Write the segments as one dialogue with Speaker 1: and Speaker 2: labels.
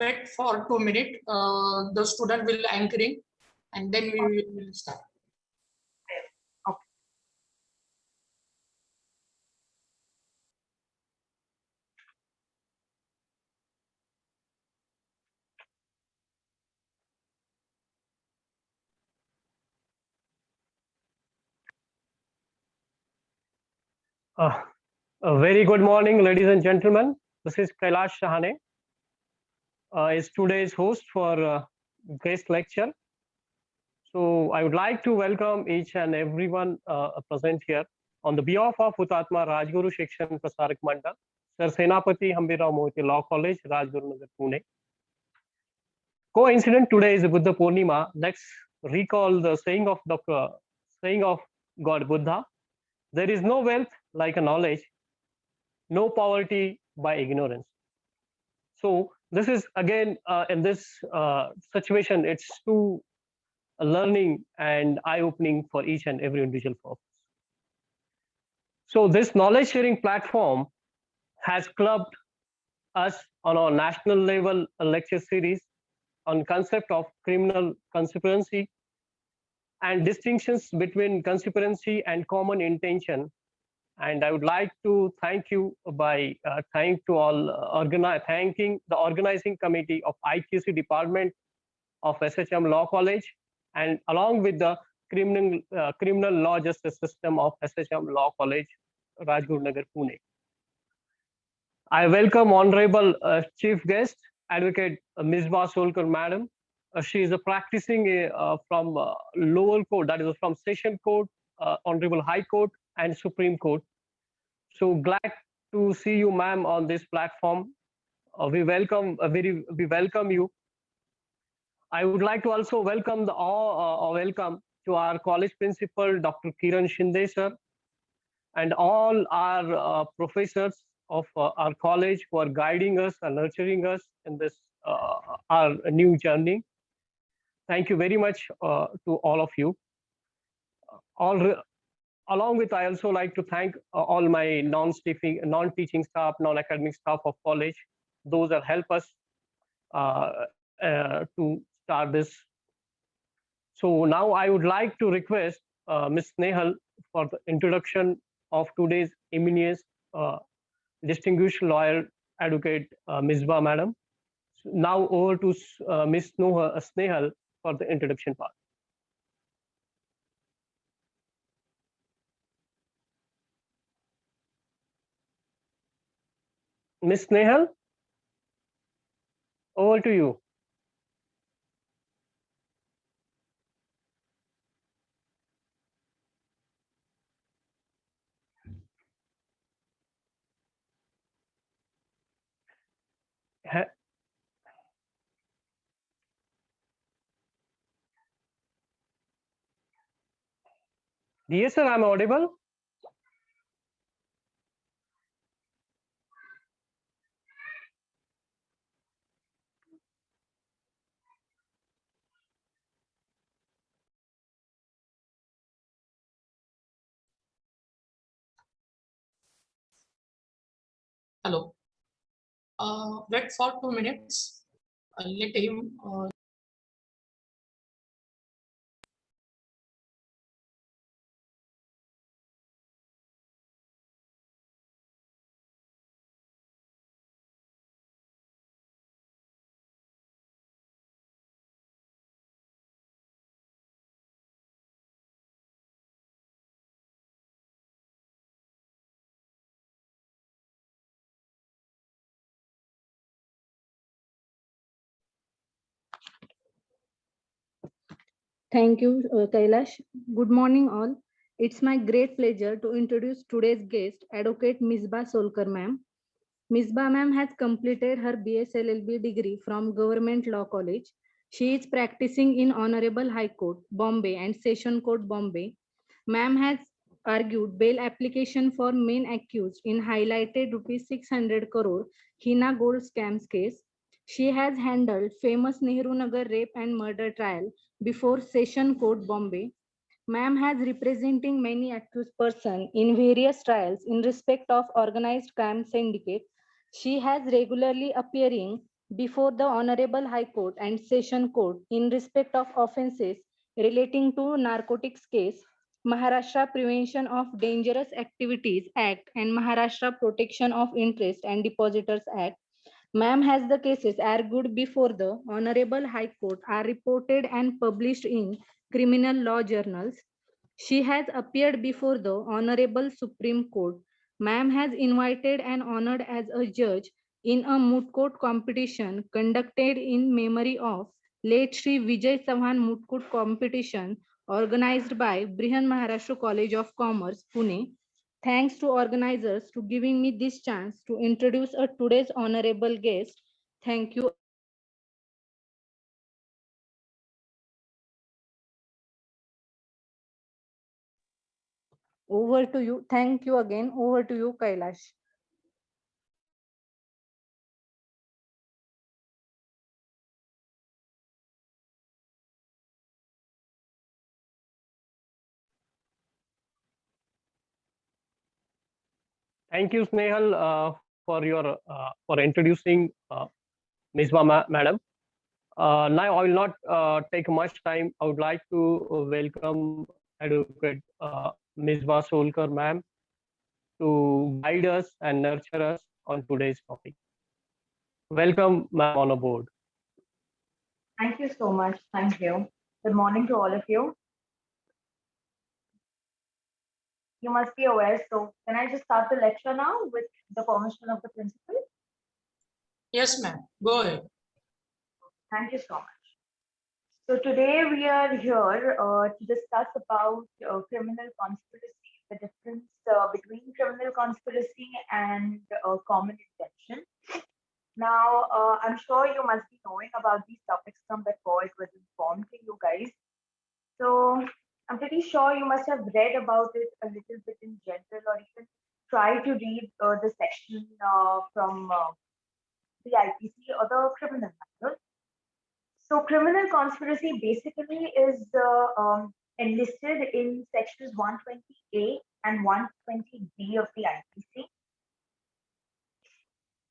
Speaker 1: wait for 2 minutes. The student will anchoring, and then we will start.
Speaker 2: A very good morning, ladies and gentlemen. This is Kailash Shahane, is today's host for guest lecture. So I would like to welcome each and everyone present here on the behalf of Hutatma Rajguru Shikshan Prasarak Mandal, Sir Senapati Hambirao Mohite Law College, Rajguru Nagar, Pune. Coincident today is Buddha Purnima. Let's recall the saying of God Buddha. There is no wealth like a knowledge, no poverty by ignorance. So this is again in this situation, it's too learning and eye-opening for each and every individual for us. So this knowledge sharing platform has clubbed us on our national level lecture series on concept of criminal conspiracy and distinctions between conspiracy and common intention. And I would like to thank you by thanking the organizing committee of IQC department of SHM Law College, and along with the criminal law justice system of SHM Law College, Rajguru Nagar, Pune. I welcome honorable chief guest, Advocate Misbah Solkar Madam. She is a practicing from lower court, that is from Session Court, Honorable High Court, and Supreme Court. So glad to see you, ma'am, on this platform. We welcome you. I would like to also welcome welcome to our college principal, Dr. Kiran Shinde sir, and all our professors of our college who are guiding us and nurturing us in this our new journey. Thank you very much to all of you. Along with, I also like to thank all my non-teaching staff, non-academic staff of college, those that help us to start this. So now I would like to request Ms. Nehal for the introduction of today's eminent distinguished lawyer, Advocate Misbah Madam. So now over to Ms. Snehal for the introduction part. Ms. Nehal, over to you. Yes, sir, I'm audible.
Speaker 1: Hello. Wait for 2 minutes. Let him.
Speaker 3: Thank you, Kailash. Good morning, all. It's my great pleasure to introduce today's guest, Advocate Misbah Solkar ma'am. Misbah ma'am has completed her BS LLB degree from Government Law College. She is practicing in Honorable High Court, Bombay and Session Court, Bombay. Ma'am has argued bail application for main accused in highlighted rupees 600 crore Hina Gold scams case. She has handled famous Nehru Nagar rape and murder trial before Session Court, Bombay. Ma'am has representing many accused persons in various trials in respect of organized crime syndicate. She has regularly appearing before the Honorable High Court and Session Court in respect of offences relating to narcotics case, Maharashtra Prevention of Dangerous Activities Act and Maharashtra Protection of Interest and Depositors Act. Ma'am has the cases argued before the Honorable High Court are reported and published in criminal law journals. She has appeared before the Honorable Supreme Court. Ma'am has invited and honored as a judge in a moot court competition conducted in memory of late Sri Vijay Savan moot court competition organized by Brihan Maharashtra College of Commerce, Pune. Thanks to organizers to giving me this chance to introduce a today's honorable guest. Thank you. Over to you. Thank you again. Over to you, Kailash.
Speaker 2: Thank you, Snehal, for introducing Misbah Madam. Now, I will not take much time. I would like to welcome Advocate Misbah Solkar Ma'am to guide us and nurture us on today's topic. Welcome, ma'am, on board.
Speaker 4: Thank you so much. Thank you. Good morning to all of you. You must be aware. So, can I just start the lecture now with the permission of the principal?
Speaker 1: Yes, ma'am. Go ahead.
Speaker 4: Thank you so much. So today we are here to discuss about criminal conspiracy, the difference between criminal conspiracy and common intention. Now, I'm sure you must be knowing about these topics from before it was informed to you guys. So I'm pretty sure you must have read about it a little bit in general, or even try to read the section from the IPC or the criminal manual. So criminal conspiracy basically is enlisted in sections 120A and 120B of the IPC.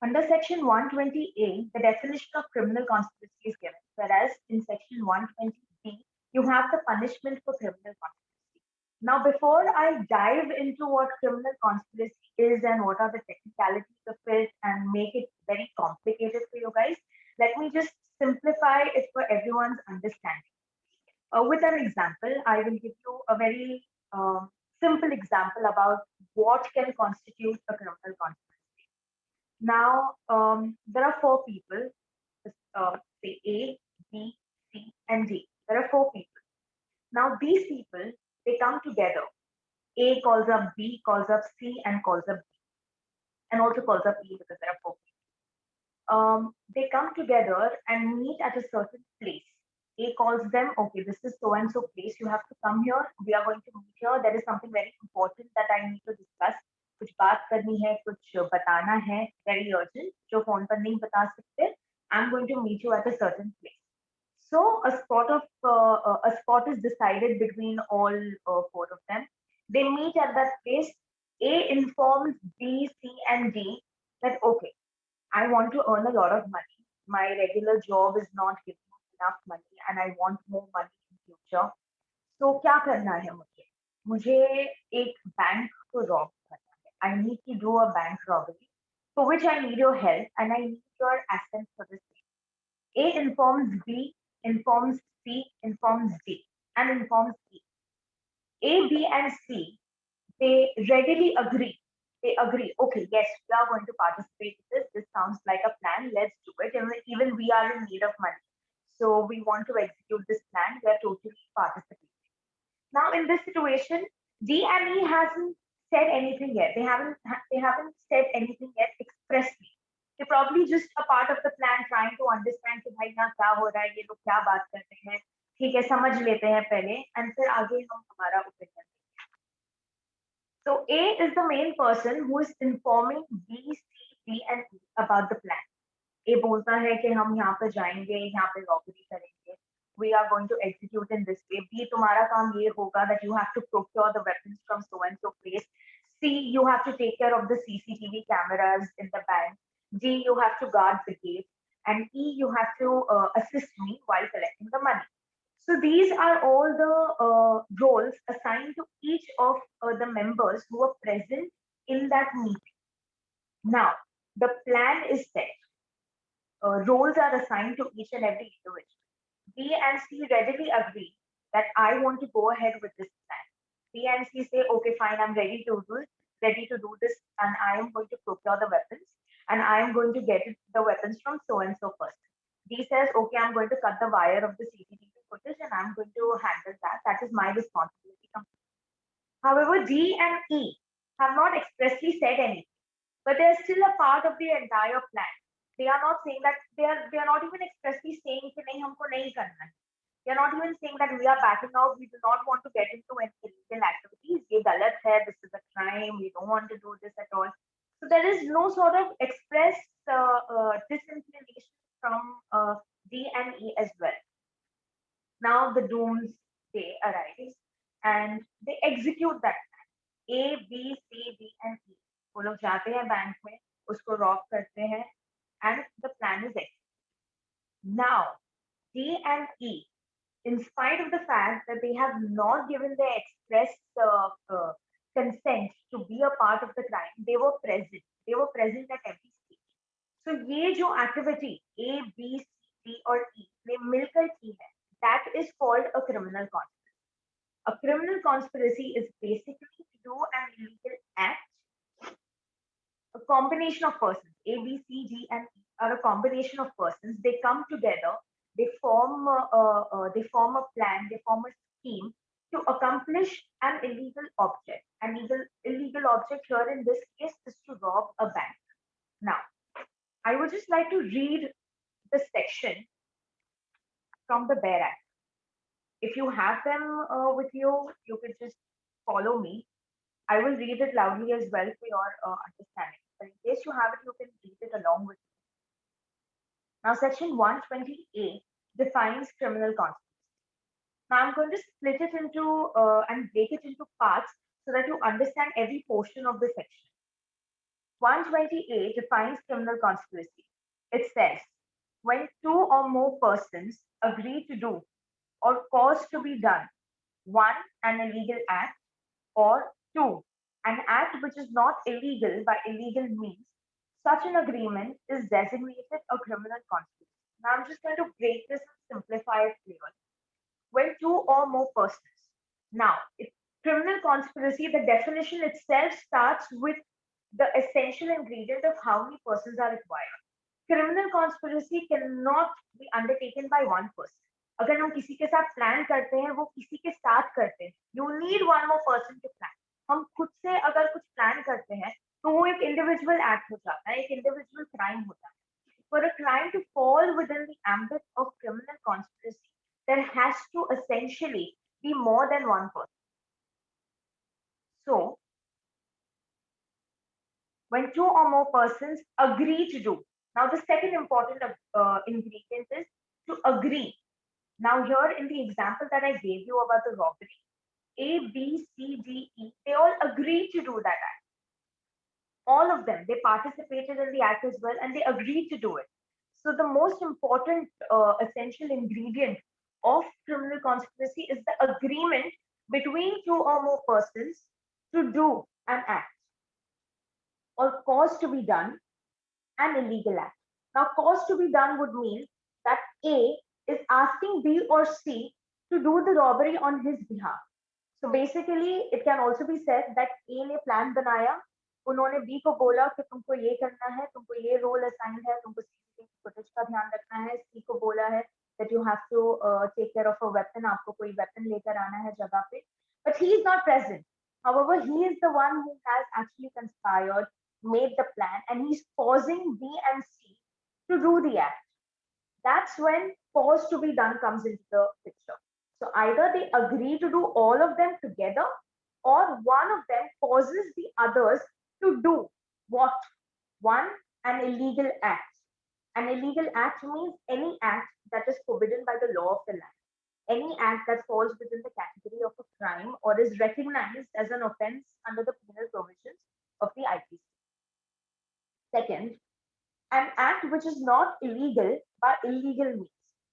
Speaker 4: Under section 120A, the definition of criminal conspiracy is given, whereas in section 120B, you have the punishment for criminal conspiracy. Now, before I dive into what criminal conspiracy is and what are the technicalities of it and make it very complicated for you guys, let me just simplify it for everyone's understanding. With an example, I will give you a very simple example about what can constitute a criminal conspiracy. Now, there are four people, say A, B, C, and D. There are four people. Now, these people, they come together. A calls up B, calls up C, and calls up D, and also calls up E because there are four people. They come together and meet at a certain place. A calls them, okay, this is so and so place. You have to come here. We are going to meet here. There is something very important that I need to discuss. कुछ बात करनी है, कुछ बताना है, very urgent. जो phone पर नहीं बता सकते. I'm going to meet you at a certain place. So a spot is decided between all four of them. They meet at that place. A informs B, C, and D that okay, I want to earn a lot of money. My regular job is not giving me enough money, and I want more money in future. So क्या करना है मुझे? मुझे एक bank को rob करना है. I need to do a bank robbery, for which I need your help, and I need your assent for this. A informs B, informs C, informs D, and informs E. A, B, and C, they readily agree. They agree, okay, yes, we are going to participate in this. This sounds like a plan. Let's do it. And even we are in need of money. So we want to execute this plan. We are totally participating. Now, in this situation, D and E hasn't said anything yet. They haven't said anything yet expressly. They're probably just a part of the plan, trying to understand कि भाई यहाँ क्या हो रहा है, ये लोग क्या बात कर रहे हैं, ठीक है समझ लेते हैं पहले, and फिर आगे हम हमारा opinion. So A is the main person who is informing B, C, D, and E about the plan. A बोलता है कि हम यहाँ पे जाएंगे, यहाँ पे robbery करेंगे. We are going to execute in this way. B, तुम्हारा काम ये होगा that you have to procure the weapons from so and so place. C, you have to take care of the CCTV cameras in the bank. D, you have to guard the gate. and E, you have to assist me while collecting the money. So these are all the roles assigned to each of the members who are present in that meeting. Now, the plan is set. Roles are assigned to each and every individual. B and C readily agree that I want to go ahead with this plan. B and C say, okay, fine, I'm ready to do this, and I am going to procure the weapons, and I am going to get the weapons from so and so person. D says, okay, I'm going to cut the wire of the CCTV footage, and I'm going to handle that. That is my responsibility. However, D and E have not expressly said anything, but they are still a part of the entire plan. They are not saying that they are not even expressly saying कि नहीं हमको नहीं करना है. They are not even saying that we are backing out. We do not want to get into any illegal activities. ये गलत है. This is a crime. We don't want to do this at all. So there is no sort of express disinclination from D and E as well. Now the doomsday arrives and they execute that plan. A, B, C, D and E. वो लोग जाते हैं bank में, उसको Rob करते हैं, and the plan is executed. Now, D and E, in spite of the fact that they have not given their express consent to be a part of the crime, they were present. They were present at every stage. So ये जो activity A, B, C, D और E ने मिलकर की है, that is called a criminal conspiracy. A criminal conspiracy is basically to do an illegal act. A combination of persons, A, B, C, D, and E are a combination of persons. They come together, they form a plan, they form a scheme to accomplish an illegal object. An illegal object here in this case is to rob a bank. Now, I would just like to read the section from the BEAR Act. If you have them with you, you could just follow me. I will read it loudly as well for your understanding. But in case you have it, you can read it along with me. Now, section 120A defines criminal conspiracy. Now, I'm going to split it into and break it into parts so that you understand every portion of the section. 120A defines criminal conspiracy. It says, when two or more persons agree to do or cause to be done, one, an illegal act, or two, an act which is not illegal by illegal means, such an agreement is designated a criminal conspiracy. Now I'm just going to break this and simplify it for you. When two or more persons. Now, criminal conspiracy, the definition itself starts with the essential ingredient of how many persons are required. Criminal conspiracy cannot be undertaken by one person. अगर हम किसी के साथ plan करते हैं, वो किसी के साथ करते हैं. You need one more person to plan. हम खुद से अगर कुछ प्लान करते हैं, तो वो एक इंडिविजुअल एक्ट हो जाता है, एक इंडिविजुअल क्राइम होता है. For a crime to fall within the ambit of criminal conspiracy, there has to essentially be more than one person. So, when two or more persons agree to do. Now, the second important ingredient is to agree. Now, here in the example that I gave you about the robbery, A, B, C, D, E, they all agreed to do that act. All of them, they participated in the act as well, and they agreed to do it. So the most important essential ingredient of criminal conspiracy is the agreement between two or more persons to do an act or cause to be done an illegal act. Now, cause to be done would mean that A is asking B or C to do the robbery on his behalf. So basically, it can also be said that A ने plan बनाया, उन्होंने B को बोला कि तुमको ये करना है, तुमको ये role assigned है, तुमको CCTV footage का ध्यान रखना है. C को बोला है that you have to take care of a weapon, आपको कोई weapon लेकर आना है जगह पे. But he is not present. However, he is the one who has actually conspired, made the plan, and he's causing B and C to do the act. That's when cause to be done comes into the picture. So either they agree to do all of them together, or one of them causes the others to do what? One, an illegal act. An illegal act means any act that is forbidden by the law of the land. Any act that falls within the category of a crime or is recognized as an offense under the penal provisions of the IPC. Second, an act which is not illegal by illegal means.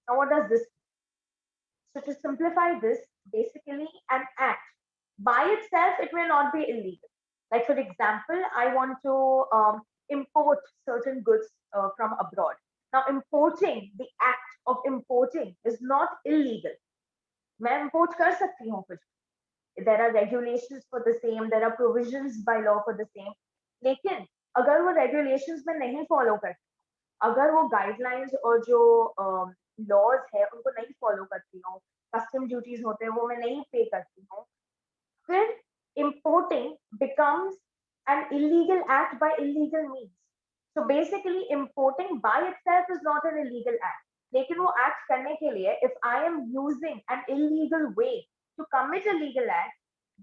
Speaker 4: Now, what does this mean? So, to simplify this, basically, an act by itself, it may not be illegal. Like, for example, I want to import certain goods from abroad. Now, importing, the act of importing is not illegal. मैं import कर सकती हूँ कुछ. There are regulations for the same, there are provisions by law for the same. लेकिन अगर वो regulations में नहीं follow करती, अगर वो guidelines और जो laws है उनको नहीं follow करती हूँ, custom duties होते हैं वो मैं नहीं pay करती हूँ, फिर importing becomes an illegal act by illegal means. So basically, importing by itself is not an illegal act. लेकिन वो act करने के लिए, if I am using an illegal way to commit a legal act,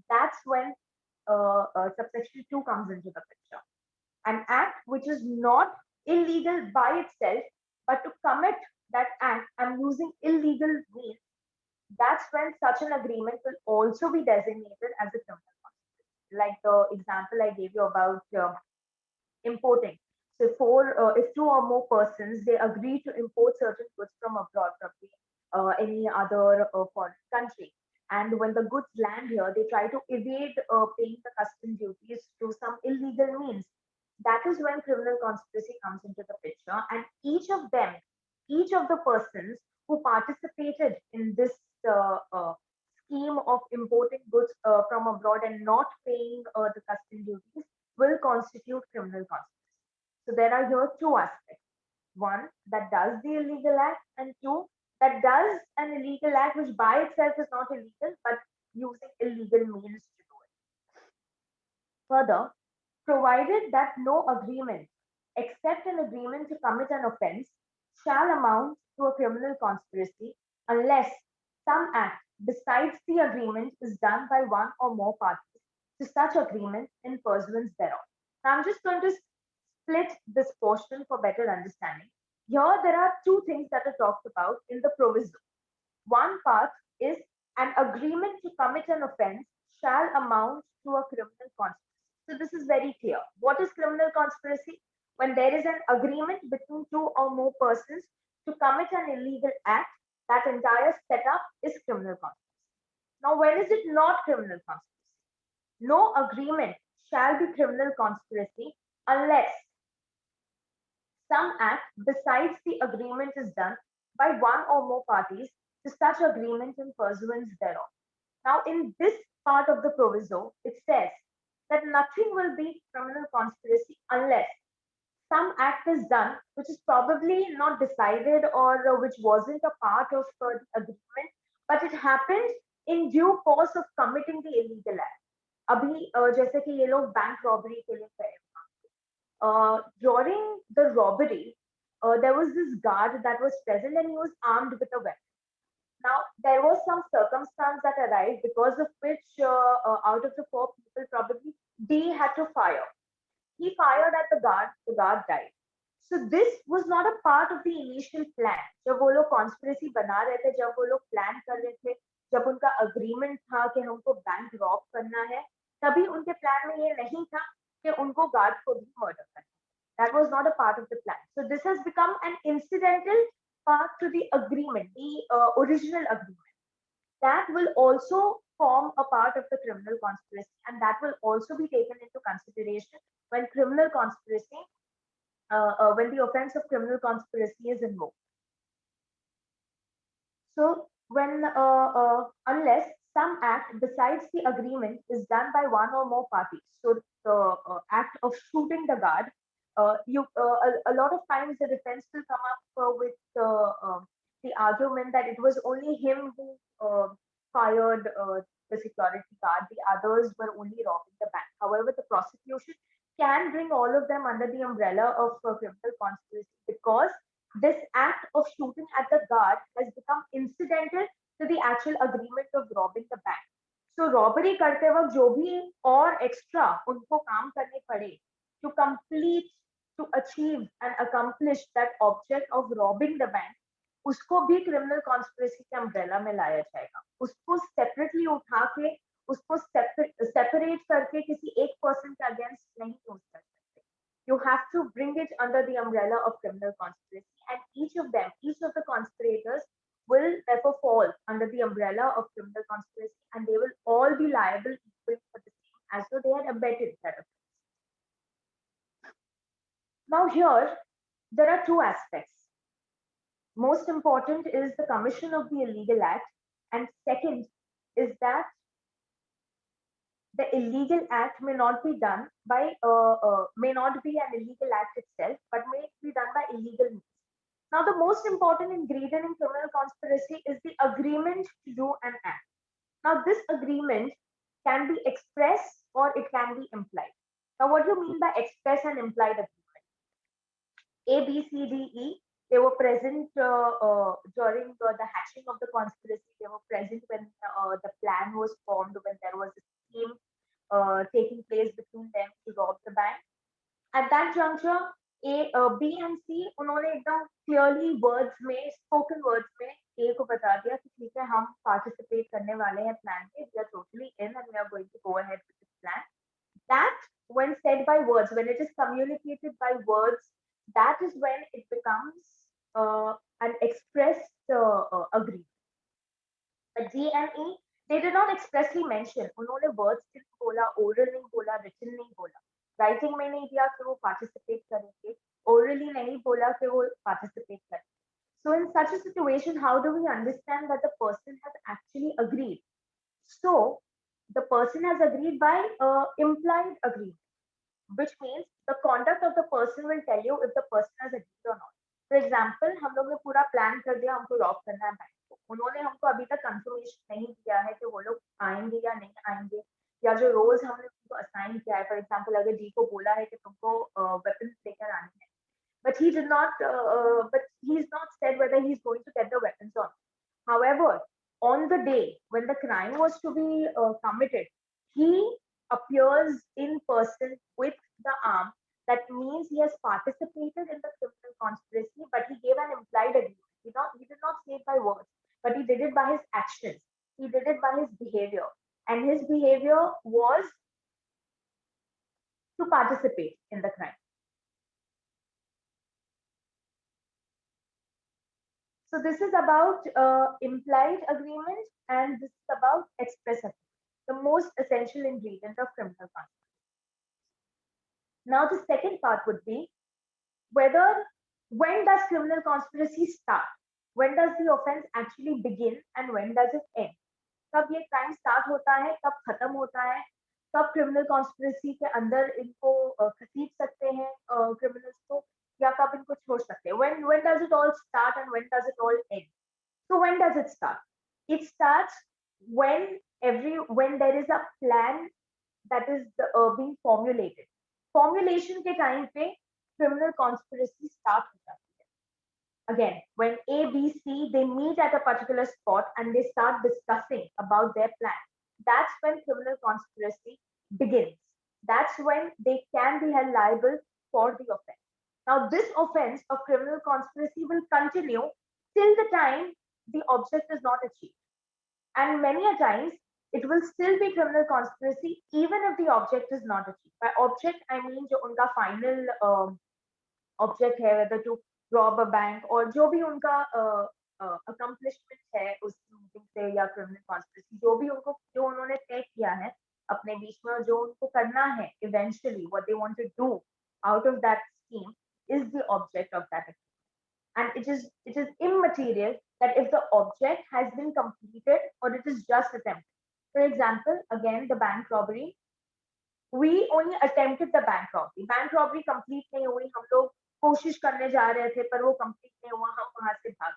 Speaker 4: that's when subsection 2 comes into the picture. An act which is not illegal by itself, but to commit that act, I'm using illegal means. That's when such an agreement will also be designated as a criminal conspiracy. Like the example I gave you about importing. So, if two or more persons they agree to import certain goods from abroad, from any other foreign country, and when the goods land here, they try to evade paying the custom duties through some illegal means. That is when criminal conspiracy comes into the picture, and each of them, each of the persons who participated in this scheme of importing goods from abroad and not paying the custom duties will constitute criminal conspiracy. So there are here two aspects. One that does the illegal act, and two that does an illegal act which by itself is not illegal, but using illegal means to do it. Further, provided that no agreement, except an agreement to commit an offense, shall amount to a criminal conspiracy unless some act besides the agreement is done by one or more parties to such agreement in pursuance thereof. Now, I'm just going to split this portion for better understanding. Here, there are two things that are talked about in the proviso. One part is an agreement to commit an offense shall amount to a criminal conspiracy. So, this is very clear. What is criminal conspiracy? When there is an agreement between two or more persons to commit an illegal act, that entire setup is criminal conspiracy. Now, when is it not criminal conspiracy? No agreement shall be criminal conspiracy unless some act besides the agreement is done by one or more parties to such agreement in pursuance thereof. Now, in this part of the proviso, it says that nothing will be criminal conspiracy unless some act is done which is probably not decided or which wasn't a part of the agreement, but it happened in due course of committing the illegal act. अभी जैसे कि ये लोग bank robbery के लिए गए, during the robbery, there was this guard that was present and he was armed with a weapon. Now, there was some circumstance that arrived because of which, out of the four people, probably D had to fire. He fired at the guard died. So, this was not a part of the initial plan. जब वो लोग conspiracy बना रहे थे, जब वो लोग plan कर रहे थे, जब उनका agreement था कि हमको बैंक rob करना है, तभी उनके plan में ये नहीं था कि उनको guard को भी murder करना. That was not a part of the plan. So this has become an incidental part to the agreement, the original agreement. That will also form a part of the criminal conspiracy, and that will also be taken into consideration when criminal conspiracy, when the offense of criminal conspiracy is invoked. So when unless some act besides the agreement is done by one or more parties, so the act of shooting the guard, a lot of times the defense will come up with the argument that it was only him who fired the security guard, the others were only robbing the bank. However, the prosecution can bring all of them under the umbrella of criminal conspiracy because this act of shooting at the guard has become incidental to the actual agreement of robbing the bank. So robbery करते वक्त जो भी और extra उनको काम करने पड़े to complete, to achieve and accomplish that object of robbing the bank, उसको भी criminal conspiracy के umbrella में लाया जाएगा. उसको separately उठा के उसको separate करके किसी एक person के against नहीं use कर सकते. you have to bring it under the umbrella of criminal conspiracy, and each of them, each of the conspirators will therefore fall under the umbrella of criminal conspiracy, and they will all be liable equally for the same as though they had abetted that offense. Now here, there are two aspects. Most important is the commission of the illegal act, and second is that the illegal act may not be done by may not be an illegal act itself, but may be done by illegal means. Now, the most important ingredient in criminal conspiracy is the agreement to do an act. Now, this agreement can be express or it can be implied. Now, what do you mean by express and implied agreement? A, B, C, D, E, they were present during the hatching of the conspiracy. They were present when the plan was formed, when there was a scheme taking place between them to rob the bank. At that juncture, B and C, उन्होंने एकदम clearly words में, spoken words में A को बता दिया कि ठीक है हम participate करने वाले हैं plan में, we are totally in and we are going to go ahead with this plan. That when said by words, when it is communicated by words, that is when it becomes an expressed agreement. But D and E, they did not expressly mention, उन्होंने words सिर्फ बोला, oral नहीं बोला, written नहीं बोला, writing में नहीं दिया कि वो participate करेंगे, orally नहीं बोला कि वो participate करेंगे. So in such a situation, how do we understand that the person has actually agreed? So the person has agreed by implied agreement, which means the conduct of the person will tell you if the person has agreed or not. For example, हम लोग ने पूरा plan कर दिया हमको rob करना है bank को, उन्होंने हमको अभी तक confirmation नहीं दिया है कि वो लोग आएंगे या नहीं आएंगे, या जो रोल्स हमने उनको assign किया है, for example अगर जी को बोला है कि तुमको weapons लेकर आने हैं, but he did not, but he's not said whether he's going to get the weapons or not. However, on the day when the crime was to be committed, he appears in person with the arm. That means he has participated in the criminal conspiracy, but he gave an implied agreement. He did not say it by words, but he did it by his actions. He did it by his behavior. And his behavior was to participate in the crime. So this is about implied agreement, and this is about express agreement, the most essential ingredient of criminal conspiracy. Now the second part would be when does criminal conspiracy start? When does the offense actually begin and when does it end? कब ये crime start होता है, कब खत्म होता है, कब criminal conspiracy के अंदर इनको खसीट सकते हैं criminals को, या कब इनको छोड़ सकते हैं? When does it all start and when does it all end? So when does it start? It starts when there is a plan that is being formulated. Formulation के time पे criminal conspiracy start हो जाती है. Again, when A, B, C, they meet at a particular spot and they start discussing about their plan, that's when criminal conspiracy begins. That's when they can be held liable for the offense. Now, this offense of criminal conspiracy will continue till the time the object is not achieved. And many a times, it will still be criminal conspiracy even if the object is not achieved. By object, I mean जो उनका final object है, whether to rob a bank और जो भी उनका accomplishment है उस meeting से या criminal conspiracy, जो उन्होंने तय किया है अपने बीच में, जो उनको करना है eventually, what they want to do out of that scheme is the object of that activity. And it is immaterial that if the object has been completed or it is just attempted. For example, again, the bank robbery. We only attempted the bank robbery. Bank robbery complete नहीं हुई, हम लोग कोशिश करने जा रहे थे, पर वो complete नहीं हुआ, हम वहां से भाग.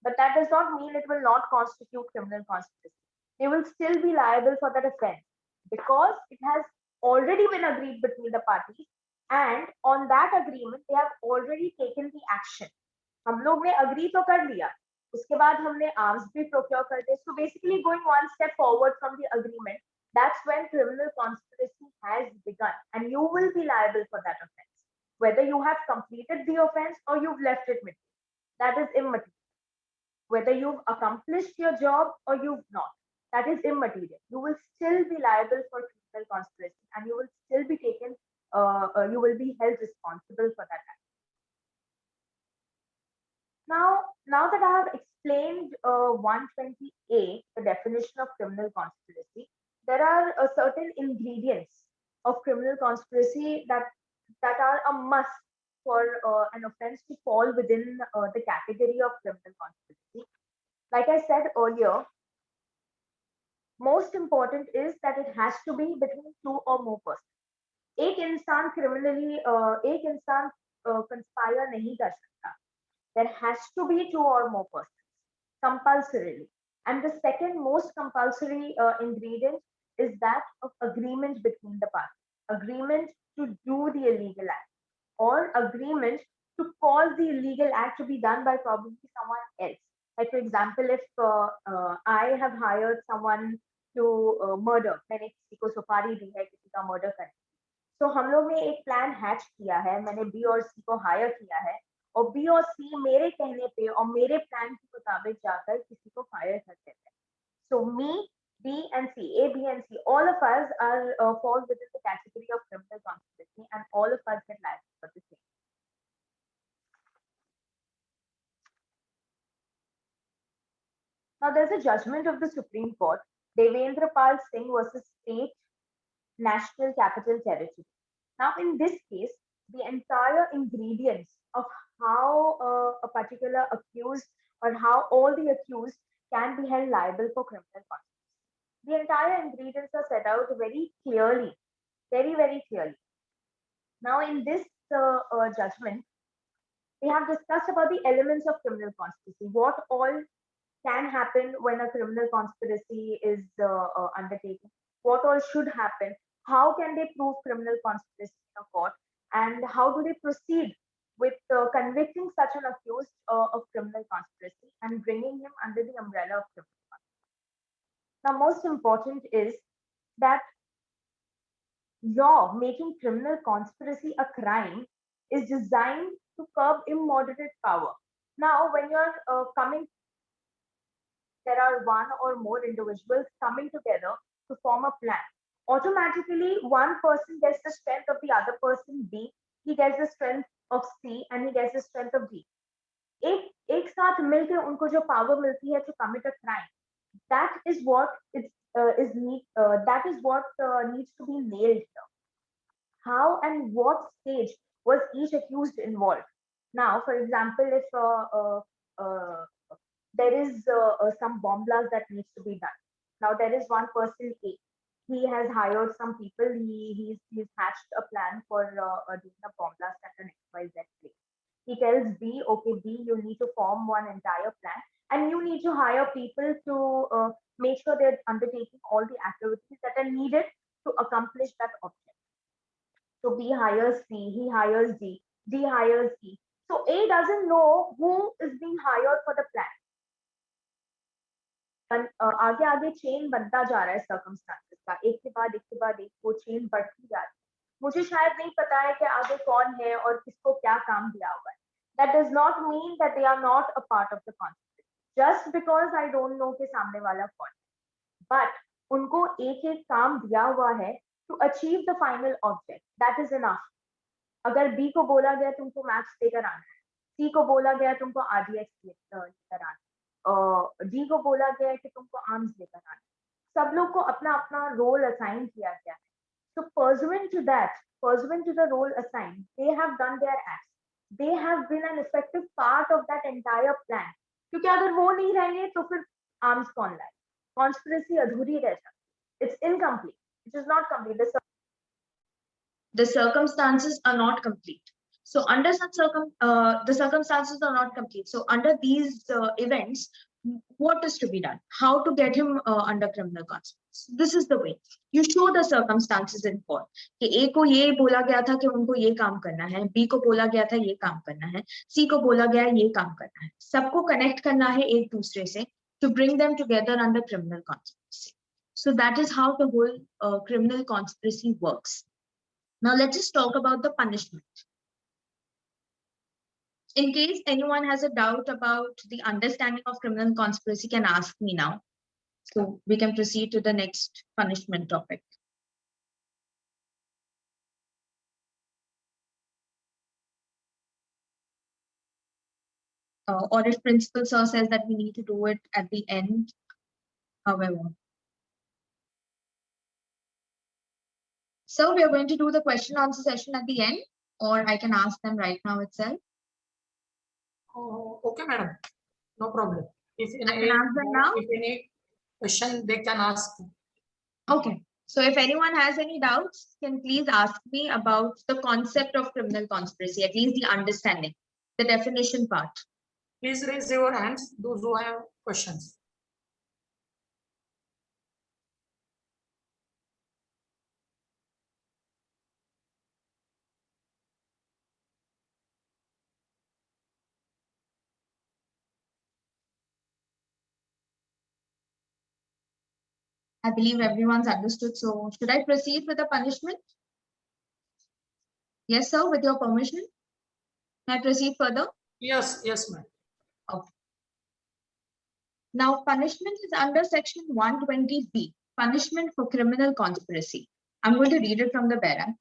Speaker 4: But that does not mean it will not constitute criminal conspiracy. They will still be liable for that offense because it has already been agreed between the parties, and on that agreement they have already taken the action. हम लोग ने agree तो कर लिया, उसके बाद हमने arms भी procure कर दिए. So basically going one step forward from the agreement, that's when criminal conspiracy has begun, and you will be liable for that offense, whether you have completed the offense or you've left it midway. That is immaterial. Whether you've accomplished your job or you've not, that is immaterial. You will still be liable for criminal conspiracy, and you will still be taken you will be held responsible for that act. Now that I have explained 120A, the definition of criminal conspiracy, there are certain ingredients of criminal conspiracy that are a must for an offense to fall within the category of criminal conspiracy. Like I said earlier, most important is that it has to be between two or more persons. एक इंसान conspire नहीं कर सकता. There has to be two or more persons compulsorily. And the second most compulsory ingredient is that of agreement between the parties. Agreement to do the illegal act, or agreement to cause the illegal act to be done by probably someone else. Like for example, if I have hired someone to murder, मैंने किसी को सुपारी दी है किसी का murder करने, तो हम लोग ने एक प्लान हैच किया है, मैंने बी और सी को हायर किया है, और बी और सी मेरे कहने पे और मेरे प्लान के मुताबिक जाकर किसी को फायर कर देते हैं. So me, B and C, A, B and C, all of us are fall within the category of criminal conspiracy, and all of us get liable for the same. Now there's a judgment of the Supreme Court, Devendra Pal Singh versus State National Capital Territory. Now in this case, the entire ingredients of how a particular accused or how all the accused can be held liable for criminal conspiracy. The entire ingredients are set out very clearly, very, very clearly. Now in this judgment, we have discussed about the elements of criminal conspiracy, what all can happen when a criminal conspiracy is undertaken, what all should happen, how can they prove criminal conspiracy in a court, and how do they proceed with convicting such an accused of criminal conspiracy and bringing him under the umbrella of criminal conspiracy. Now, most important is that law making criminal conspiracy a crime is designed to curb immoderate power. Now, when you're there are one or more individuals coming together to form a plan. Automatically, one person gets the strength of the other person B, he gets the strength of C, and he gets the strength of D. एक साथ मिलकर उनको जो power मिलती है to commit a crime, that is what needs to be nailed here. How and what stage was each accused involved? Now, for example, if there is some bomb blast that needs to be done. Now there is one person A. He has hired some people. He's hatched a plan for doing a bomb blast at an XYZ place. He tells B, okay, B, you need to form one entire plan, and you need to hire people to make sure they're undertaking all the activities that are needed to accomplish that object. So B hires C, he hires D, D hires E. So A doesn't know who is being hired for the plan. आगे आगे chain बनता जा रहा है circumstances का, एक के बाद एक वो चेन बढ़ती जा रही है. मुझे शायद नहीं पता है कि आगे कौन है और किसको क्या काम दिया हुआ है. That does not mean that they are not a part of the conspiracy. Just because I don't know कि सामने वाला कौन है, but उनको एक एक काम दिया हुआ है to achieve the final object. That is enough. अगर B को बोला गया तुमको मैथ्स लेकर आना है, C को बोला गया तुमको RDX लेकर आना है, डी को बोला गया है कि तुमको आर्म्स लेकर आना, सब लोग को अपना अपना रोल असाइन किया गया है. So pursuant to the role assigned, they have done their acts. They have been an effective part of that entire plan. क्योंकि अगर वो नहीं रहेंगे तो फिर आर्म्स कौन लाए? Conspiracy अधूरी रह जाती. It's incomplete. It is not complete. The circumstances are not complete. So under such the circumstances are not complete. So under these events, what is to be done? How to get him under criminal conspiracy? This is the way. You show the circumstances in court. कि A को ये बोला गया था कि उनको ये काम करना है, B को बोला गया था ये काम करना है, C को बोला गया ये काम करना है. सबको connect करना है एक दूसरे से to bring them together under criminal conspiracy. So that is how the whole criminal conspiracy works. Now let's just talk about the punishment. In case anyone has a doubt about the understanding of criminal conspiracy, can ask me now. So we can proceed to the next punishment topic.
Speaker 5: or if principal sir says that we need to do it at the end, however. So we are going to do the question answer session at the end, or I can ask them right now itself.
Speaker 1: Oh, okay, madam. No problem. If
Speaker 5: I can ask them now?
Speaker 1: if any question, they can ask.
Speaker 5: Okay. So if anyone has any doubts, can please ask me about the concept of criminal conspiracy, at least the understanding, the definition part.
Speaker 1: Please raise your hands, those who have questions.
Speaker 5: I believe everyone's understood. So should I proceed with the punishment? Yes, sir, with your permission. Can I proceed further?
Speaker 1: Yes, yes, ma'am.
Speaker 5: Now, punishment is under section 120B, punishment for criminal conspiracy. I'm going to read it from the Barat.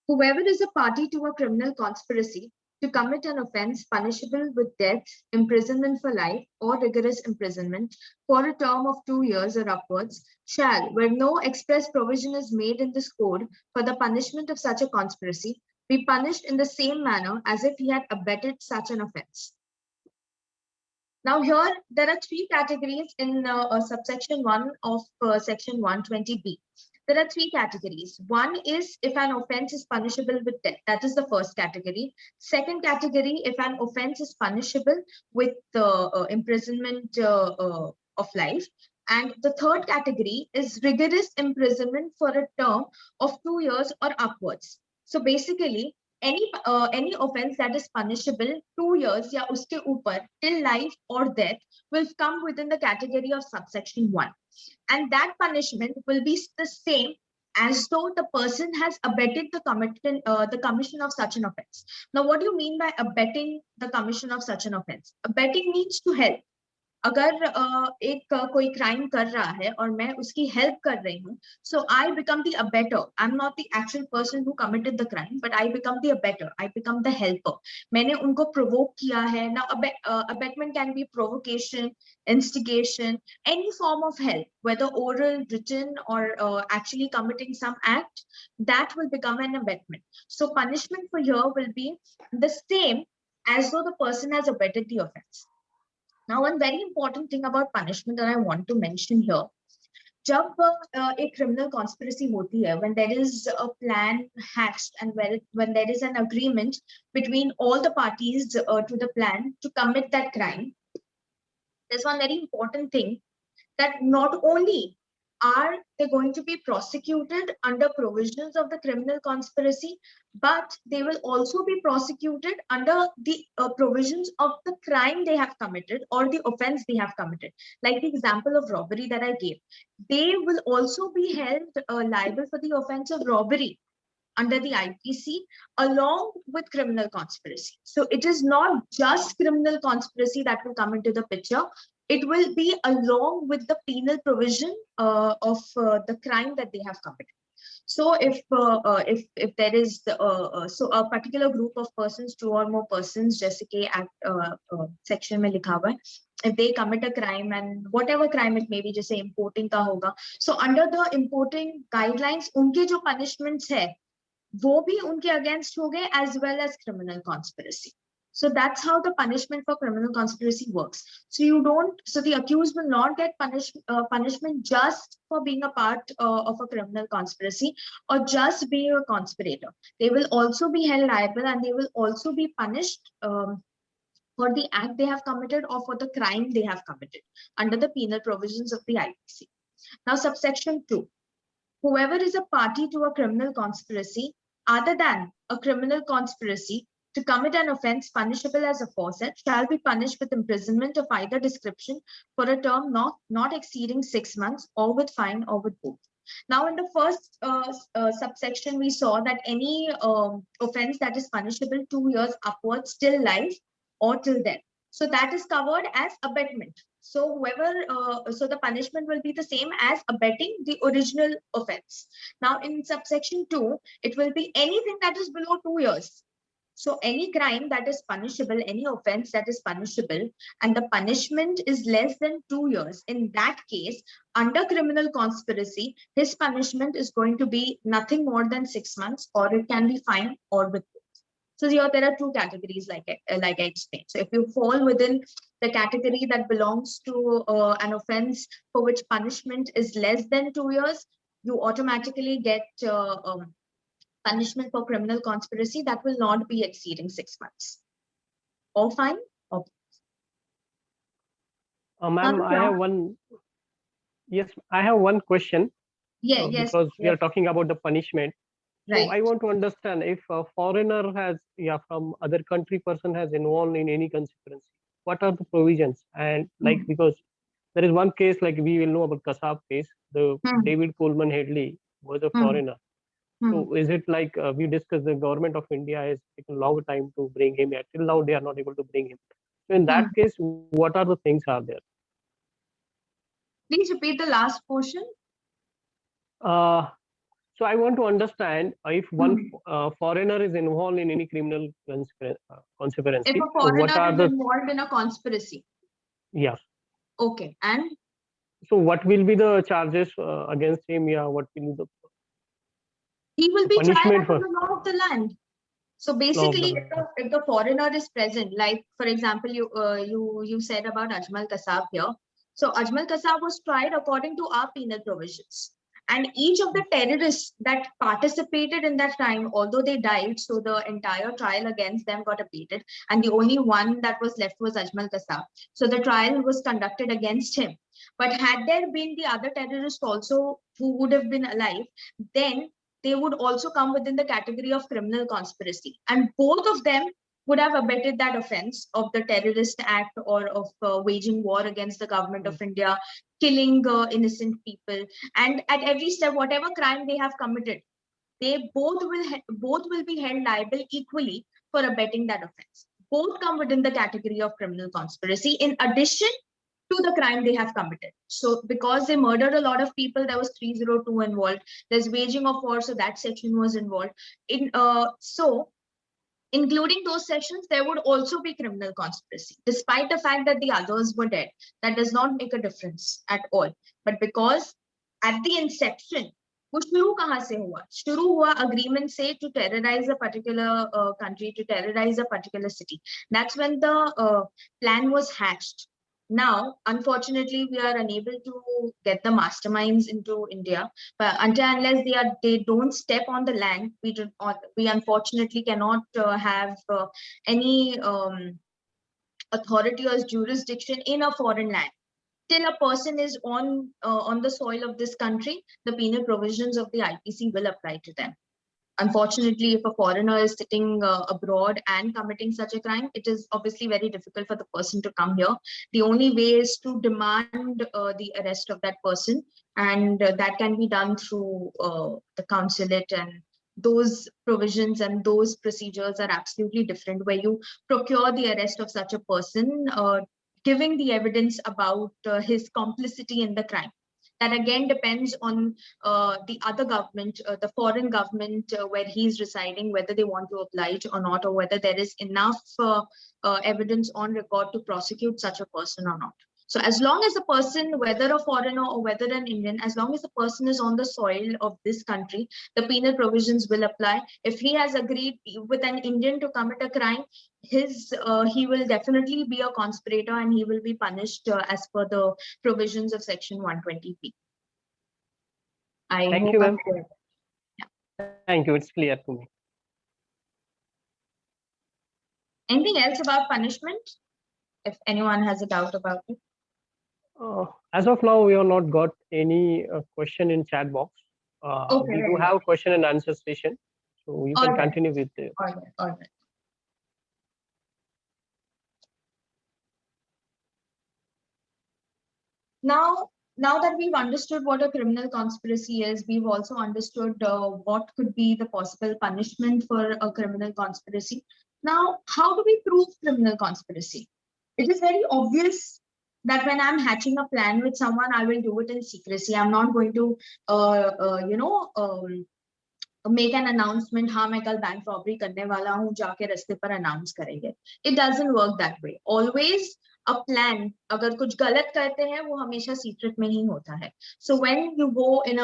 Speaker 5: Whoever is a party to a criminal conspiracy to commit an offense punishable with death, imprisonment for life, or rigorous imprisonment for a term of 2 years or upwards, shall, where no express provision is made in this code for the punishment of such a conspiracy, be punished in the same manner as if he had abetted such an offense. Now here, there are 3 categories in subsection 1 of section 120B. There are 3 categories. One is if an offense is punishable with death. That is the first category. Second category, if an offense is punishable with imprisonment of life. And the third category is rigorous imprisonment for a term of 2 years or upwards. So basically, any offense that is punishable 2 years ya uske upar till life or death will come within the category of subsection 1. And that punishment will be the same as though the person has abetted the commission of such an offense. Now, what do you mean by abetting the commission of such an offense? Abetting means to help. अगर एक कोई crime कर रहा है और मैं उसकी help कर रही हूँ, so I become the abetter. I'm not the actual person who committed the crime, but I become the abetter. I become the helper. मैंने उनको provoke किया है. Now, abetment can be provocation, instigation, any form of help, whether oral, written, or actually committing some act, that will become an abetment. So punishment for here will be the same as though the person has abetted the offense. Now, one very important thing about punishment that I want to mention here, जब एक criminal conspiracy होती है, when there is a plan hatched and when there is an agreement between all the parties to the plan to commit that crime, there's one very important thing, that not only are they going to be prosecuted under provisions of the criminal conspiracy, but they will also be prosecuted under the provisions of the crime they have committed or the offense they have committed. Like the example of robbery that I gave, they will also be held liable for the offense of robbery under the IPC along with criminal conspiracy. So it is not just criminal conspiracy that will come into the picture. It will be along with the penal provision of the crime that they have committed. So if there is so a particular group of persons, 2 or more persons, जैसे कि act section में लिखा हुआ है, if they commit a crime and whatever crime it may be, जैसे importing का होगा, so under the importing guidelines, उनके जो punishments है, वो भी उनके against हो गए as well as criminal conspiracy. So that's how the punishment for criminal conspiracy works. So the accused will not get punishment just for being a part of a criminal conspiracy or just being a conspirator. They will also be held liable and they will also be punished for the act they have committed or for the crime they have committed under the penal provisions of the IPC. Now, subsection 2. Whoever is a party to a criminal conspiracy other than a criminal conspiracy to commit an offense punishable as aforesaid shall be punished with imprisonment of either description for a term not exceeding 6 months or with fine or with both. Now, in the first subsection, we saw that any offense that is punishable 2 years upwards till life or till death. So that is covered as abetment. So so the punishment will be the same as abetting the original offense. Now, in subsection 2, it will be anything that is below 2 years. So any crime that is punishable, any offense that is punishable, and the punishment is less than 2 years, in that case, under criminal conspiracy, his punishment is going to be nothing more than 6 months, or it can be fine or with. So here there are two categories, like I explained. So if you fall within the category that belongs to an offense for which punishment is less than 2 years, you automatically get punishment for criminal conspiracy that will not be exceeding 6 months. All fine? Okay.
Speaker 2: Ma'am, I have one. Yes, I have one question.
Speaker 5: Yeah, yes.
Speaker 2: Because we are talking about the punishment.
Speaker 5: Right.
Speaker 2: So I want to understand if a foreigner has, from other country person has involved in any conspiracy, what are the provisions? And like, because there is one case, like we will know about Kasab case, the David Coleman Headley was a foreigner. So is it like we discussed, the government of India has taken a long time to bring him here. Till now, they are not able to bring him. So in that case, what are the things are there?
Speaker 5: Please repeat the last portion.
Speaker 2: So I want to understand if one foreigner is involved in any criminal conspiracy.
Speaker 5: If a
Speaker 2: So what
Speaker 5: foreigner
Speaker 2: are
Speaker 5: is
Speaker 2: the
Speaker 5: involved in a conspiracy.
Speaker 2: yeah?
Speaker 5: Okay, and
Speaker 2: So what will be the charges against him? Yeah, what will be the
Speaker 5: he will be tried
Speaker 2: punishment
Speaker 5: under
Speaker 2: for
Speaker 5: the law of the land. So
Speaker 2: law of
Speaker 5: basically,
Speaker 2: the
Speaker 5: if the foreigner is present, like for example, you said about Ajmal Kasab here. So Ajmal Kasab was tried according to our penal provisions. And each of the terrorists that participated in that crime, although they died, so the entire trial against them got abated. And the only one that was left was Ajmal Kasab. So the trial was conducted against him. But had there been the other terrorists also who would have been alive, then they would also come within the category of criminal conspiracy. And both of them would have abetted that offense of the terrorist act or of waging war against the government of India, killing innocent people. And at every step, whatever crime they have committed, they both will be held liable equally for abetting that offense. Both come within the category of criminal conspiracy in addition to the crime they have committed. So because they murdered a lot of people, there was 302 involved. There's waging of war, so that section was involved. So including those sections, there would also be criminal conspiracy, despite the fact that the others were dead. That does not make a difference at all. But because at the inception, वो शुरू कहाँ से हुआ? शुरू हुआ agreement से to terrorize a particular country, to terrorize a particular city. That's when the plan was hatched. Now, unfortunately, we are unable to get the masterminds into India. But until unless they don't step on the land, we unfortunately cannot have any authority or jurisdiction in a foreign land. Till a person is on the soil of this country, the penal provisions of the IPC will apply to them. Unfortunately, if a foreigner is sitting abroad and committing such a crime, it is obviously very difficult for the person to come here. The only way is to demand the arrest of that person, and that can be done through the consulate, and those provisions and those procedures are absolutely different, where you procure the arrest of such a person, giving the evidence about his complicity in the crime. That again depends on the other government, the foreign government where he's residing, whether they want to oblige or not, or whether there is enough evidence on record to prosecute such a person or not. So as long as a person, whether a foreigner or whether an Indian, as long as the person is on the soil of this country, the penal provisions will apply. If he has agreed with an Indian to commit a crime, he will definitely be a conspirator and he will be punished as per the provisions of section 120B.
Speaker 2: Thank you, ma'am. Thank you. It's clear to me.
Speaker 5: Anything else about punishment? If anyone has a doubt about it.
Speaker 2: As of now, we have not got any question in chat box.
Speaker 5: Okay,
Speaker 2: we do have a question and answer session, so you can continue with the.
Speaker 5: All right. Now that we've understood what a criminal conspiracy is, we've also understood what could be the possible punishment for a criminal conspiracy. Now, how do we prove criminal conspiracy? It is very obvious that when I'm hatching a plan with someone, I will do it in secrecy. I'm not going to, make an announcement, हाँ मैं कल bank robbery करने वाला हूँ, जाके रास्ते पर announce करेंगे. It doesn't work that way. Always a plan, अगर कुछ गलत करते हैं वो हमेशा सीक्रेट में ही होता है. So when you go in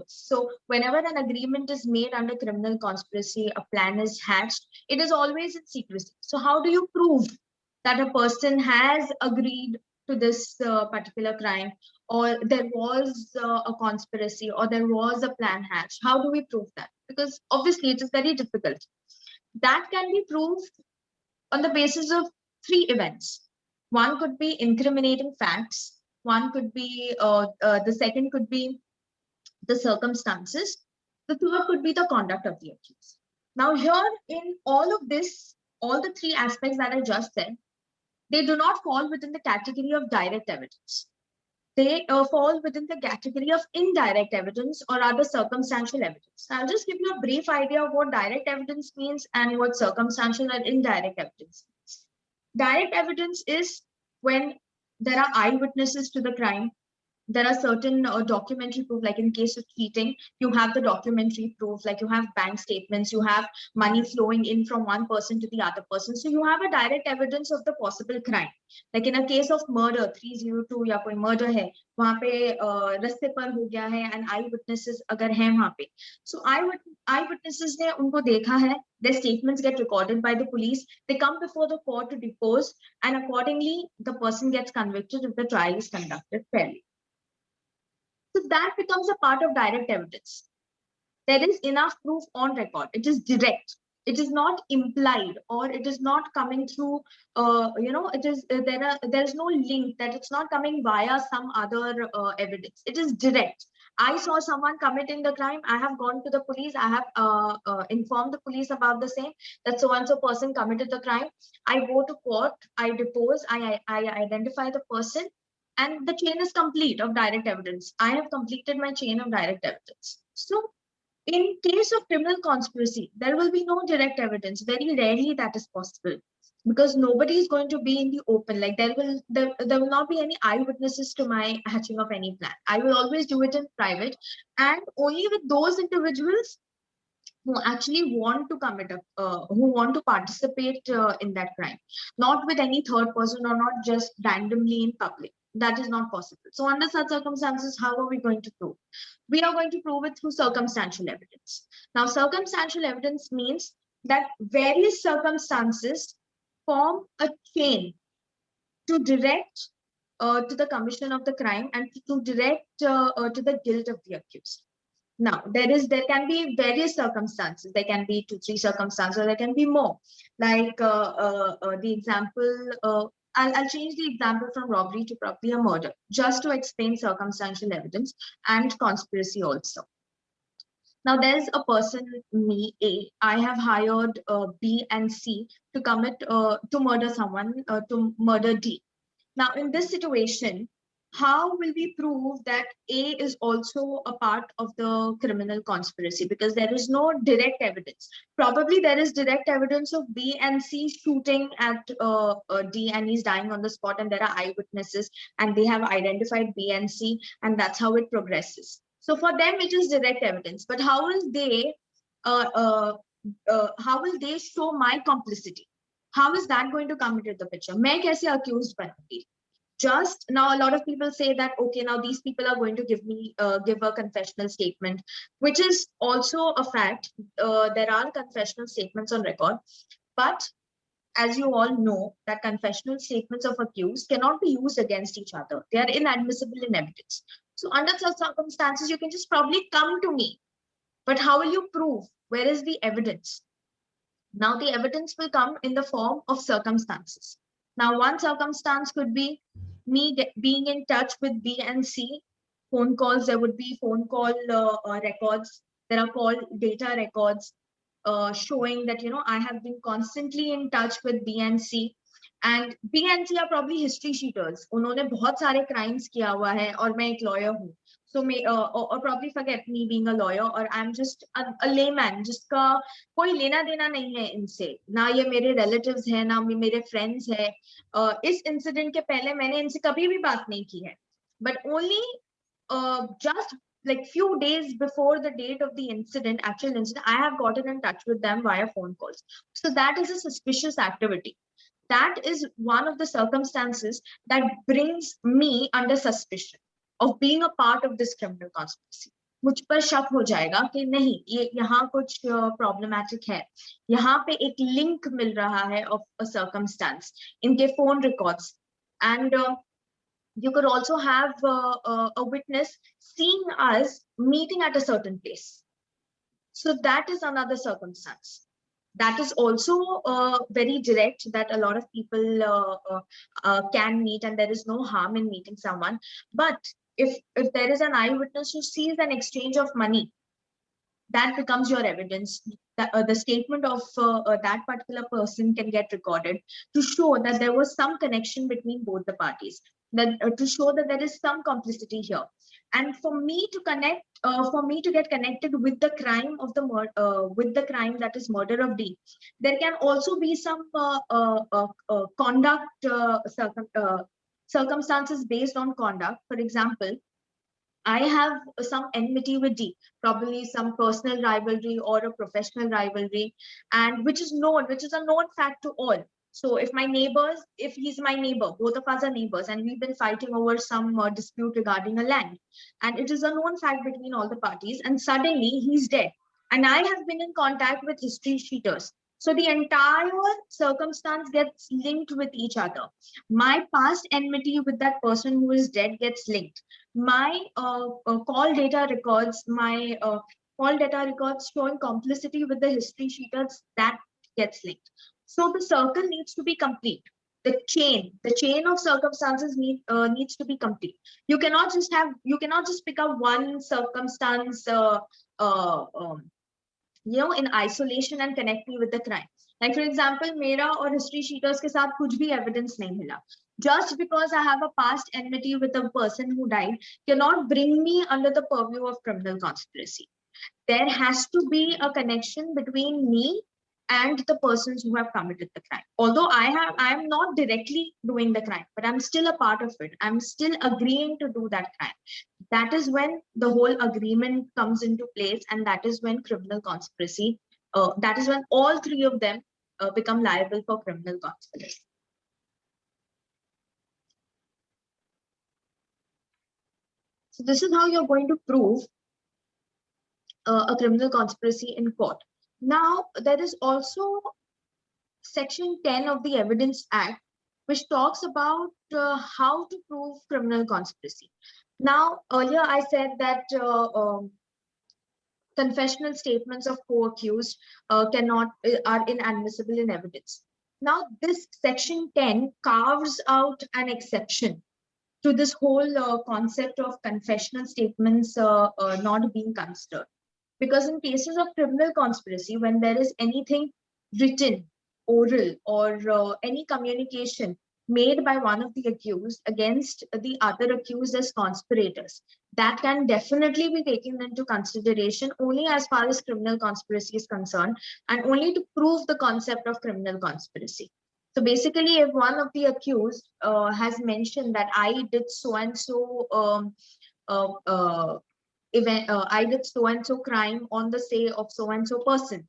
Speaker 5: so whenever an agreement is made under criminal conspiracy, a plan is hatched, it is always in secrecy. So how do you prove that a person has agreed to this particular crime, or there was a conspiracy, or there was a plan hatched? How do we prove that? Because obviously it is very difficult. That can be proved on the basis of three events. One could be incriminating facts. One could be, the second could be the circumstances. The third could be the conduct of the accused. Now here in all of this, all the three aspects that I just said, they do not fall within the category of direct evidence. They fall within the category of indirect evidence, or rather circumstantial evidence. I'll just give you a brief idea of what direct evidence means and what circumstantial and indirect evidence means. Direct evidence is when there are eyewitnesses to the crime. There are certain documentary proof, like in case of cheating, you have the documentary proof, like you have bank statements, you have money flowing in from one person to the other person. So you have a direct evidence of the possible crime. Like in a case of murder, 302 या कोई murder है, वहाँ पे रास्ते पर हो गया है, and eyewitnesses अगर हैं वहाँ पे. So eyewitnesses ने उनको देखा है, their statements get recorded by the police, they come before the court to depose, and accordingly the person gets convicted if the trial is conducted fairly. So that becomes a part of direct evidence. There is enough proof on record. It is direct. It is not implied, or it is not coming through, it is, there is no link, that it's not coming via some other evidence. It is direct. I saw someone committing the crime. I have gone to the police. I have informed the police about the same, that so-and-so person committed the crime. I go to court, I depose, I identify the person, and the chain is complete of direct evidence. I have completed my chain of direct evidence. So in case of criminal conspiracy, there will be no direct evidence. Very rarely that is possible, because nobody is going to be in the open. Like there will not be any eyewitnesses to my hatching of any plan. I will always do it in private, and only with those individuals who actually want to commit who want to participate in that crime, not with any third person, or not just randomly in public. That is not possible. So under such circumstances, how are we going to prove? We are going to prove it through circumstantial evidence. Now, circumstantial evidence means that various circumstances form a chain to direct to the commission of the crime, and to direct to the guilt of the accused. Now, there can be various circumstances. There can be 2-3 circumstances, or there can be more. Like the example, I'll change the example from robbery to probably a murder, just to explain circumstantial evidence and conspiracy also. Now, there's a person, me, A. I have hired B and C to commit, to murder someone, to murder D. Now, in this situation, how will we prove that A is also a part of the criminal conspiracy? Because there is no direct evidence. Probably there is direct evidence of B and C shooting at D, and he's dying on the spot, and there are eyewitnesses, and they have identified B and C, and that's how it progresses. So for them, it is direct evidence. But how will they show my complicity? How is that going to come into the picture? मैं कैसे accused बनूंगी? Just now, a lot of people say that, okay, now these people are going to give a confessional statement, which is also a fact. There are confessional statements on record, but as you all know, that confessional statements of accused cannot be used against each other. They are inadmissible in evidence. So under such circumstances, you can just probably come to me, but how will you prove? Where is the evidence? Now the evidence will come in the form of circumstances. Now, one circumstance could be me being in touch with B and C. Phone calls, there would be phone call records. There are call data records showing that, I have been constantly in touch with B and C. And B and C are probably history cheaters. उन्होंने बहुत सारे crimes किया हुआ है, और मैं एक lawyer हूँ. So or probably forget me being a lawyer, or I'm just a layman जिसका कोई लेना देना नहीं है इनसे, ना ये मेरे relatives हैं, ना मेरे friends हैं. इस incident के पहले मैंने इनसे कभी भी बात नहीं की है. But only just like few days before the date of the incident, actual incident, I have gotten in touch with them via phone calls. So that is a suspicious activity. That is one of the circumstances that brings me under suspicion of being a part of this criminal conspiracy. मुझ पर शक हो जाएगा कि नहीं, ये यहाँ कुछ प्रॉब्लमेटिक है, यहाँ पे एक लिंक मिल रहा है of a circumstance, इनके phone records, and you could also have a witness seeing us meeting at a certain place. So that is another circumstance. That is also very direct, that a lot of people can meet, and there is no harm in meeting someone. But if there is an eyewitness who sees an exchange of money, that becomes your evidence. The statement of that particular person can get recorded to show that there was some connection between both the parties, that to show that there is some complicity here. And for me to connect, for me to get connected with the crime of the with the crime, that is murder of D, there can also be some conduct circumstances based on conduct. For example, I have some enmity with D, probably some personal rivalry or a professional rivalry, and which is known, which is a known fact to all. So if my neighbors, if he's my neighbor, both of us are neighbors, and we've been fighting over some dispute regarding a land, and it is a known fact between all the parties, and suddenly he's dead, and I have been in contact with history sheeters. So the entire circumstance gets linked with each other. My past enmity with that person who is dead gets linked. My call data records, my call data records showing complicity with the history sheeters, that gets linked. So the circle needs to be complete. The chain of circumstances needs to be complete. You cannot just pick up one circumstance, in isolation and connect me with the crime. Like for example, मेरा और history sheeters के साथ कुछ भी evidence नहीं मिला. Just because I have a past enmity with a person who died cannot bring me under the purview of criminal conspiracy. There has to be a connection between me and the persons who have committed the crime. Although I am not directly doing the crime, but I'm still a part of it. I'm still agreeing to do that crime. That is when the whole agreement comes into place, and that is when criminal conspiracy, that is when all three of them become liable for criminal conspiracy. So this is how you're going to prove a criminal conspiracy in court. Now, there is also Section 10 of the Evidence Act, which talks about how to prove criminal conspiracy. Now, earlier I said that confessional statements of co-accused are inadmissible in evidence. Now, this Section 10 carves out an exception to this whole concept of confessional statements not being considered. Because in cases of criminal conspiracy, when there is anything written, oral, or any communication made by one of the accused against the other accused as conspirators, that can definitely be taken into consideration only as far as criminal conspiracy is concerned, and only to prove the concept of criminal conspiracy. So basically, if one of the accused has mentioned that I did so and so event, I did so and so crime on the say of so and so person,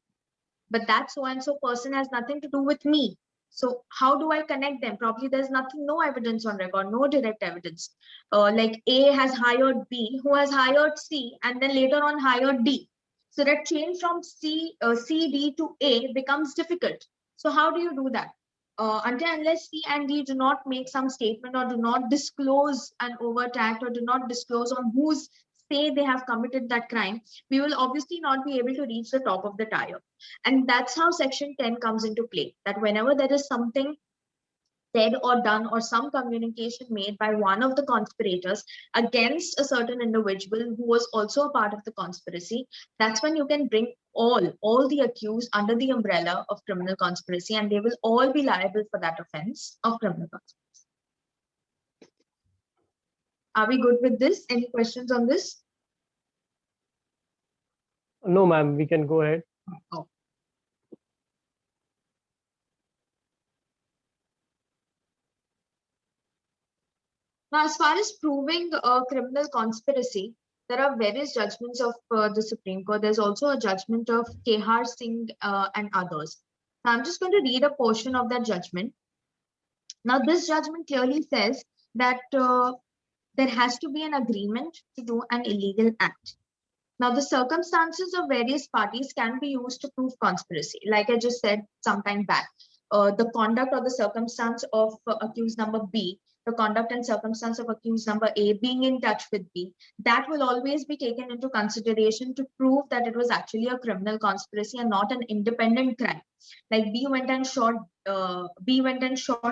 Speaker 5: but that so and so person has nothing to do with me. So how do I connect them? Probably there's no evidence on record, no direct evidence. Like A has hired B, who has hired C, and then later on hired D. So that chain from C, D to A becomes difficult. So how do you do that? Until unless C and D do not make some statement, or do not disclose an overt act, or do not disclose on whose say they have committed that crime, we will obviously not be able to reach the top of the tire. And that's how Section 10 comes into play, that whenever there is something said or done, or some communication made by one of the conspirators against a certain individual who was also a part of the conspiracy, that's when you can bring all the accused under the umbrella of criminal conspiracy, and they will all be liable for that offense of criminal conspiracy. Are we good with this? Any questions on this?
Speaker 2: No, ma'am, we can go ahead.
Speaker 5: Oh. Now, as far as proving a criminal conspiracy, there are various judgments of the Supreme Court. There's also a judgment of Kehar Singh and others. So I'm just going to read a portion of that judgment. Now, this judgment clearly says that there has to be an agreement to do an illegal act. Now, the circumstances of various parties can be used to prove conspiracy. Like I just said some time back, the conduct or the circumstance of accused number B, the conduct and circumstance of accused number A being in touch with B, that will always be taken into consideration to prove that it was actually a criminal conspiracy and not an independent crime. Like B went and shot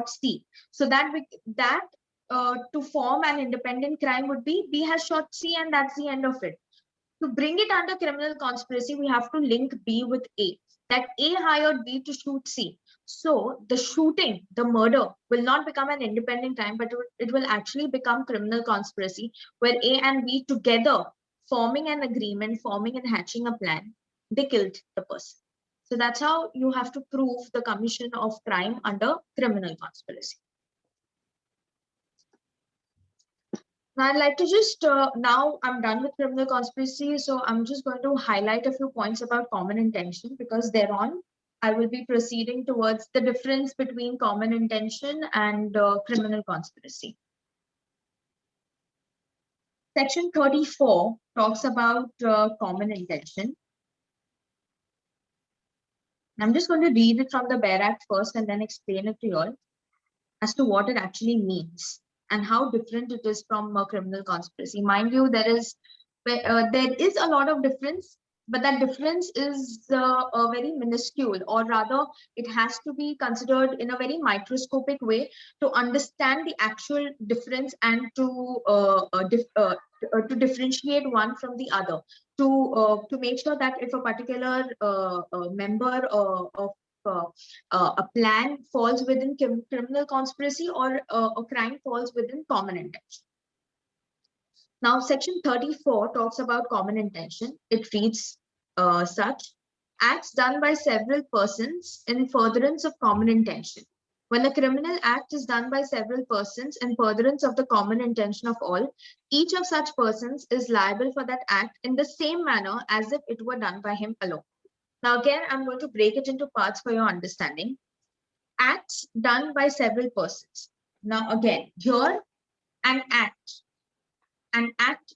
Speaker 5: C. So to form an independent crime would be B has shot C and that's the end of it. To bring it under criminal conspiracy, we have to link B with A, that A hired B to shoot C. So the shooting, the murder will not become an independent crime, but it will actually become criminal conspiracy where A and B together, forming an agreement, forming and hatching a plan, they killed the person. So that's how you have to prove the commission of crime under criminal conspiracy. Now, I'd like to just, now I'm done with criminal conspiracy, so I'm just going to highlight a few points about common intention, because thereon I will be proceeding towards the difference between common intention and criminal conspiracy. Section 34 talks about common intention. I'm just going to read it from the Bare Act first and then explain it to you all as to what it actually means and how different it is from a criminal conspiracy. Mind you, there is a lot of difference, but that difference is a very minuscule, or rather it has to be considered in a very microscopic way to understand the actual difference and to differentiate one from the other, to make sure that if a particular member of a plan falls within criminal conspiracy or a crime falls within common intention. Now, section 34 talks about common intention. It reads such: acts done by several persons in furtherance of common intention. When a criminal act is done by several persons in furtherance of the common intention of all, each of such persons is liable for that act in the same manner as if it were done by him alone. Now, again, I'm going to break it into parts for your understanding. Acts done by several persons. Now, again, here, an act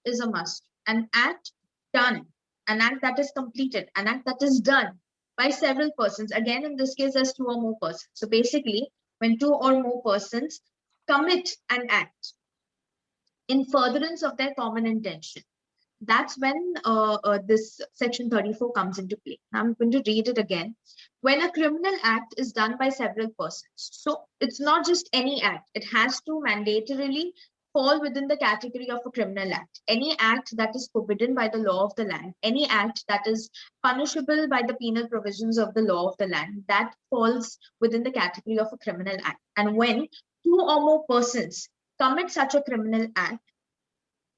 Speaker 5: is a must. An act done, an act that is completed, an act that is done by several persons. Again, in this case, there's two or more persons. So basically, when two or more persons commit an act in furtherance of their common intention, that's when this section 34 comes into play. Now I'm going to read it again. When a criminal act is done by several persons, so it's not just any act, it has to mandatorily fall within the category of a criminal act. Any act that is forbidden by the law of the land, any act that is punishable by the penal provisions of the law of the land, that falls within the category of a criminal act. And when two or more persons commit such a criminal act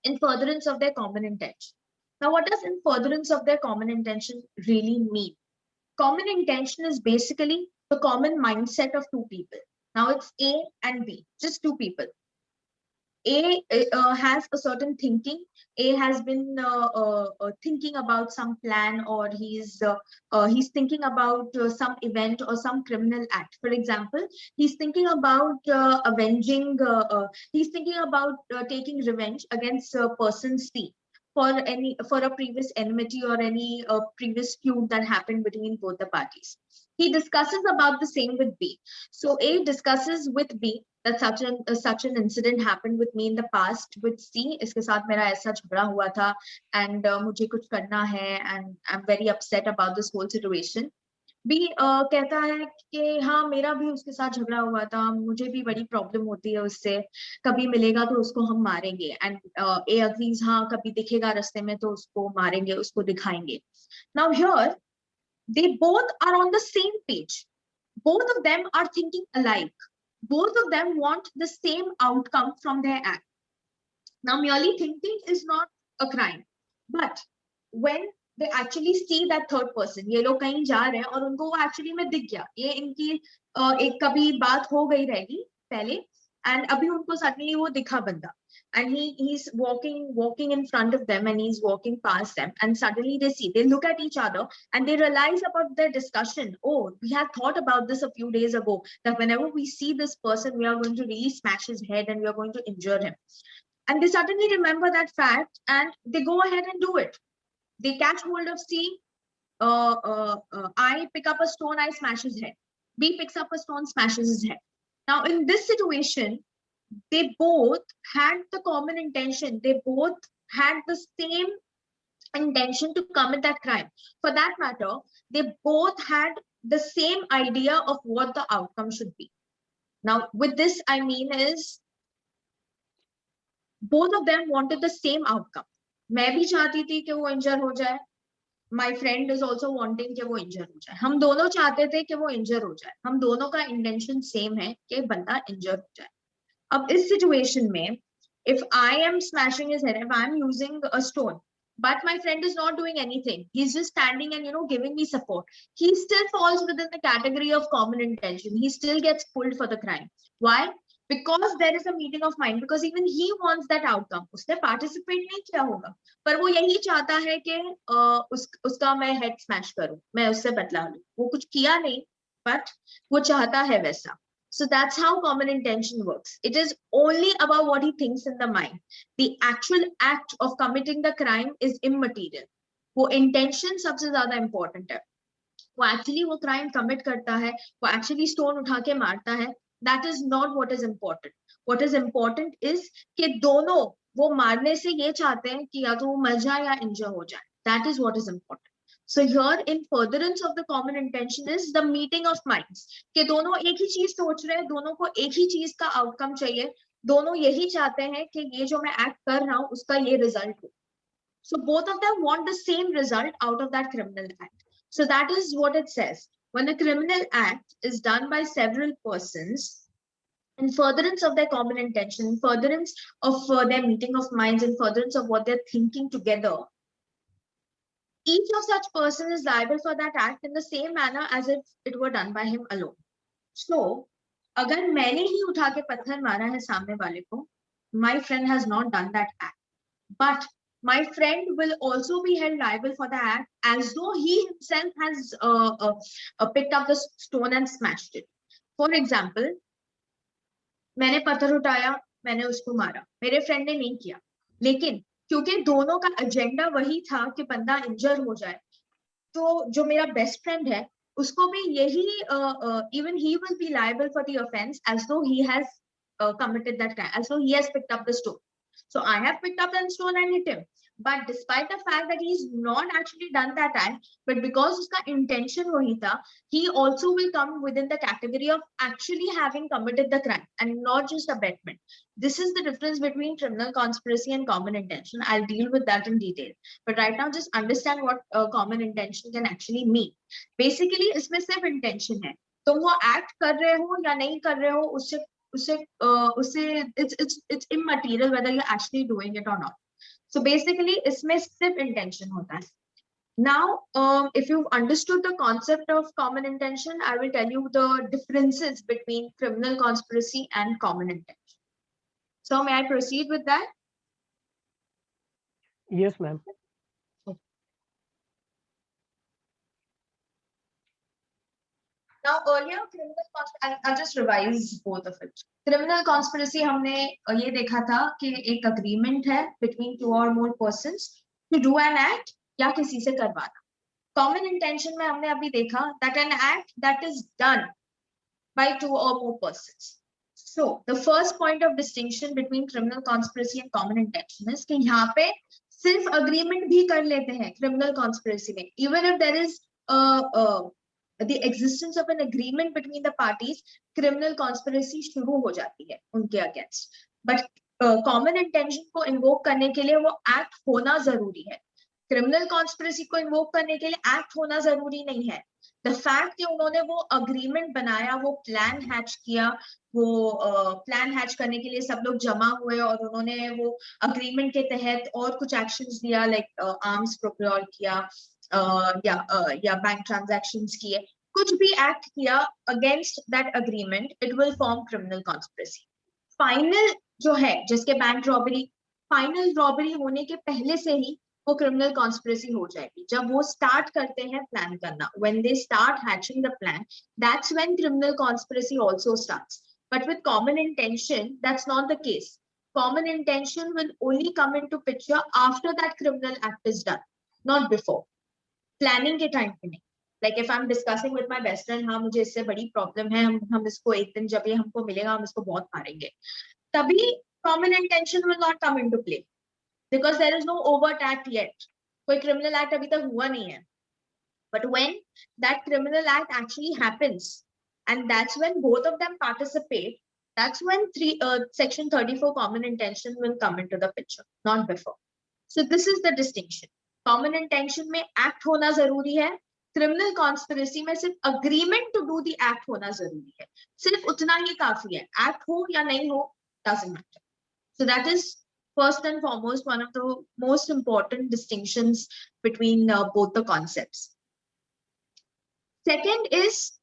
Speaker 5: in furtherance of their common intention. Now, what does in furtherance of their common intention really mean? Common intention is basically the common mindset of two people. Now, it's A and B, just two people. A has a certain thinking. A has been thinking about some plan, or he's thinking about some event or some criminal act. For example, he's thinking about he's thinking about taking revenge against person C for a previous enmity or any previous feud that happened between both the parties. He discusses about the same with B. So A discusses with B that such an incident happened with me in the past with C. इसके साथ मेरा ऐसा झगड़ा हुआ था and मुझे कुछ करना है and I'm very upset about this whole situation. B कहता है कि हाँ मेरा भी उसके साथ झगड़ा हुआ था, मुझे भी बड़ी प्रॉब्लम होती है उससे, कभी मिलेगा तो उसको हम मारेंगे. And A agrees, हाँ कभी दिखेगा रास्ते में तो उसको मारेंगे, उसको दिखाएंगे. Now here they both are on the same page. Both of them are thinking alike. Both of them want the same outcome from their act. Now, merely thinking is not a crime, but when they actually see that third person, ये लोग कहीं जा रहे हैं और उनको वो actually में दिख गया, ये इनकी एक कभी बात हो गई रहेगी पहले, and abhi unko suddenly wo dikha banda, and he's walking in front of them, and he's walking past them, and suddenly they look at each other and they realize about their discussion. Oh, we had thought about this a few days ago, that whenever we see this person, we are going to really smash his head and we are going to injure him. And they suddenly remember that fact and they go ahead and do it. They catch hold of C. I pick up a stone, I smash his head. B picks up a stone, smashes his head. Now, in this situation, they both had the common intention. They both had the same intention to commit that crime. For that matter, they both had the same idea of what the outcome should be. Now, with this, I mean is both of them wanted the same outcome. मैं भी चाहती थी कि वो इंजर हो जाए. My friend is also wanting कि वो इंजर हो जाए. हम दोनों चाहते थे कि वो इंजर हो जाए. हम दोनों का इंटेंशन सेम है कि बंदा इंजर हो जाए. अब इस सिचुएशन में, if I am smashing his head, if I am using a stone, but my friend is not doing anything, he's just standing and giving me support, he still falls within the category of common intention. He still gets pulled for the crime. Why? Because there is a meeting of mind, because even he wants that outcome. उसने participate नहीं किया होगा, पर वो यही चाहता है कि उसका मैं head smash करूं, मैं उससे बदला लूं. वो कुछ किया नहीं, but वो चाहता है वैसा. So that's how common intention works. It is only about what he thinks in the mind. The actual act of committing the crime is immaterial. वो intention सबसे ज़्यादा important है. वो actually वो crime commit करता है, वो actually stone उठा के मारता है. That is not what is important. What is important is कि दोनों वो मारने से ये चाहते हैं कि या तो वो मर जाए या injure हो जाए. That is what is important. So here, in furtherance of the common intention is the meeting of minds. कि दोनों एक ही चीज सोच रहे हैं, दोनों को एक ही चीज का outcome चाहिए, दोनों यही चाहते हैं कि ये जो मैं act कर रहा हूँ उसका ये result हो. So both of them want the same result out of that criminal act. So that is what it says. When a criminal act is done by several persons, in furtherance of their common intention, in furtherance of their meeting of minds, in furtherance of what they're thinking together, each of such person is liable for that act in the same manner as if it were done by him alone. So, अगर मैंने ही उठा के पत्थर मारा है सामने वाले को, my friend has not done that act, but my friend will also be held liable for the act as though he himself has picked up the stone and smashed it. For example, मैंने पत्थर उठाया, मैंने उसको मारा, मेरे friend ने नहीं किया, लेकिन क्योंकि दोनों का एजेंडा वही था कि बंदा इंजर हो जाए, तो जो मेरा बेस्ट फ्रेंड है उसको भी यही even he will be liable for the offense as though he has committed that crime, as though he has picked up the stone. So I have picked up the stone and hit him, but despite the fact that he's not actually done that act, but because uska intention wahi tha, he also will come within the category of actually having committed the crime and not just abetment. This is the difference between criminal conspiracy and common intention. I'll deal with that in detail, but right now just understand what common intention can actually mean. Basically इसमें सिर्फ intention है, तुम वो act कर रहे हो या नहीं कर रहे हो, उससे it's immaterial whether you're actually doing it or not. So basically इसमें सिर्फ intention होता है. Now, if you've understood the concept of common intention, I will tell you the differences between criminal conspiracy and common intention. So may I proceed with that?
Speaker 2: Yes, ma'am.
Speaker 5: Now earlier I'll just revise both of it. Criminal conspiracy हमने ये देखा था कि एक agreement है between two or more persons to do an act या किसी से करवाना. Common intention में हमने अभी देखा that an act that is done by two or more persons. So the first point of distinction between criminal conspiracy and common intention is कि यहाँ पे सिर्फ agreement भी कर लेते हैं criminal conspiracy में, even if there is the existence of an agreement between the parties, criminal conspiracy शुरू हो जाती है उनके against. But common intention को invoke करने के लिए वो act होना जरूरी है. Criminal conspiracy को invoke करने के लिए act होना जरूरी नहीं है. The fact कि उन्होंने वो agreement बनाया, वो plan hatch किया, वो plan hatch करने के लिए सब लोग जमा हुए और उन्होंने वो agreement के तहत और कुछ actions लिया, like arms procure किया, या bank transactions किए, कुछ भी act किया against that agreement, it will form criminal conspiracy. Final जो है जिसके बैंक रॉबरी, फाइनल रॉबरी होने के पहले से ही वो क्रिमिनल कॉन्स्पिरेसी हो जाएगी। जब वो स्टार्ट करते हैं प्लान करना, when they start hatching the plan, that's when criminal conspiracy also starts. But with common intention, that's not the case. Common intention will only come into picture after that criminal act is done, not before. Planning के time पे नहीं। Like if I'm discussing with my best friend, हाँ मुझे इससे बड़ी problem है, हम इसको एक दिन जब ये हमको मिलेगा हम इसको बहुत मारेंगे, तभी common intention will not come into play because there is no overt act yet. कोई criminal act अभी तक हुआ नहीं है. But when that criminal act actually happens, and that's when both of them participate, that's when section 34 common intention will come into the picture, not before. So this is the distinction. Common intention में act होना जरूरी है, criminal conspiracy में सिर्फ agreement to do the act होना जरूरी है, सिर्फ उतना ही काफी है, act हो या नहीं हो doesn't matter. So that is first and foremost one of the most important distinctions between both the concepts. Second is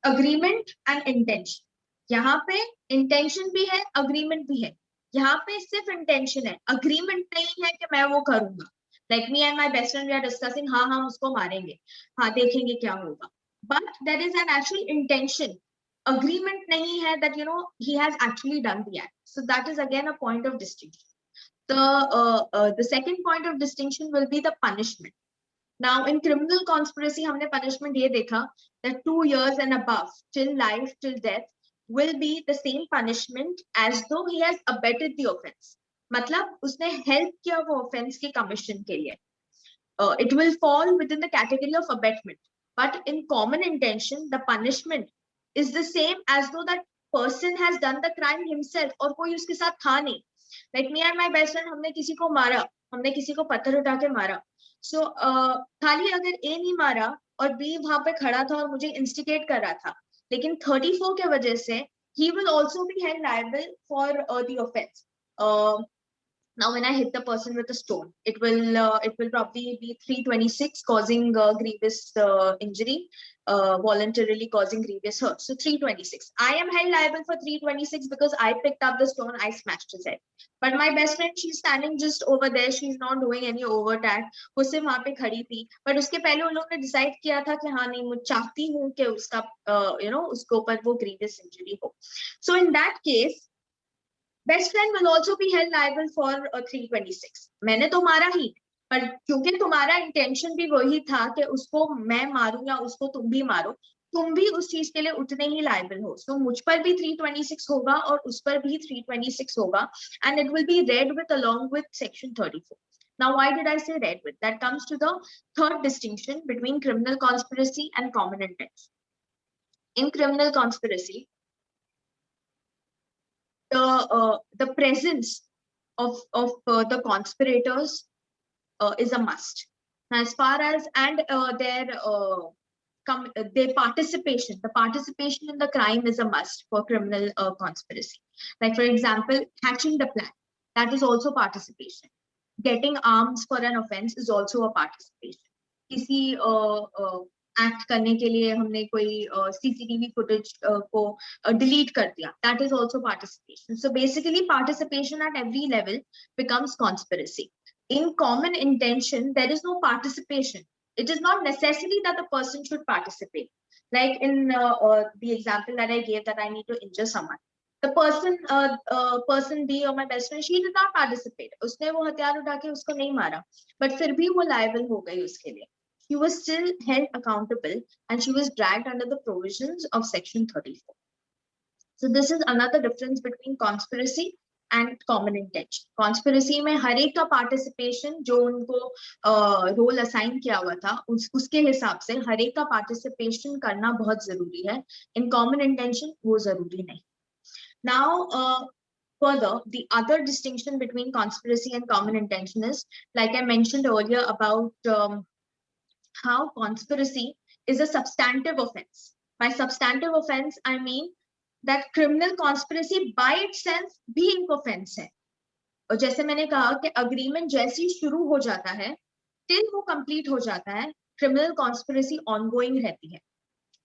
Speaker 5: agreement and intention. यहाँ पे intention भी है, agreement भी है. यहाँ पे सिर्फ intention है, agreement नहीं है कि मैं वो करूँगा. Like me and my best friend, we are discussing, हाँ हम उसको मारेंगे, हाँ देखेंगे क्या होगा. But there is an actual intention. Agreement nahi hai that he has actually done the act. So that is again a point of distinction. The second point of distinction will be the punishment. Now in criminal conspiracy humne punishment ye dekha that 2 years and above till life till death will be the same punishment as though he has abetted the offense. Matlab usne help kiya wo offense ke commission ke liye. It will fall within the category of abetment. But in common intention the punishment is the same as though that person has done the crime himself और कोई उसके साथ था नहीं. Like me and my best friend, हमने किसी को मारा, हमने किसी को पत्थर उठा के मारा. So खाली अगर A नहीं मारा और B वहां पे खड़ा था और मुझे instigate कर रहा था, लेकिन 34 के वजह से he will also be held liable for the offense. Now when I hit the person with a stone, it will probably be 326 causing grievous injury, voluntarily causing grievous hurt. So 326. I am held liable for 326 because I picked up the stone, I smashed his head. But my best friend, she's standing just over there, she's not doing any overt act. वो सिर्फ वहाँ पे खड़ी थी. But उसके पहले उन लोगों ने decide किया था कि हाँ नहीं, मैं चाहती हूँ कि उसका उसके ऊपर वो grievous injury हो. So in that case, best friend will also be held liable for 326. मैंने तो मारा ही, पर क्योंकि तुम्हारा इंटेंशन भी वही था कि उसको मैं मारूं या उसको तुम भी मारो, तुम भी उस चीज के लिए उतने ही लायबल हो. So मुझ पर भी 326 होगा और उस पर भी 326 होगा, and it will be read with along with section 34. Now why did I say read with? That comes to the third distinction between criminal conspiracy and common intent. In criminal conspiracy, the presence of the conspirators is a must. As far as their participation, the participation in the crime is a must for criminal conspiracy. Like for example, hatching the plan, that is also participation. Getting arms for an offense is also a participation. किसी act करने के लिए हमने कोई CCTV footage को delete कर दिया, that is also participation. So basically participation at every level becomes conspiracy. In common intention there is no participation. It is not necessary that the person should participate. Like in the example that I gave, that I need to injure someone, the person B or my best friend, she did not participate. उसने वो हथियार उठा के उसको नहीं मारा, but फिर भी वो liable हो गई उसके लिए. She was still held accountable and she was dragged under the provisions of section 34. So this is another difference between conspiracy and common intention. Conspiracy में हर एक का participation जो उनको role assign किया हुआ था उसके हिसाब से हर एक का participation करना बहुत जरूरी है. In common intention वो जरूरी नहीं. Now further, the other distinction between conspiracy and common intention is, like I mentioned earlier about how conspiracy is a substantive offense. By substantive offense, I mean that criminal conspiracy by itself भी एक offense है. और जैसे मैंने कहा कि agreement जैसे ही शुरू हो जाता है, till वो complete हो जाता है, criminal conspiracy ongoing रहती है.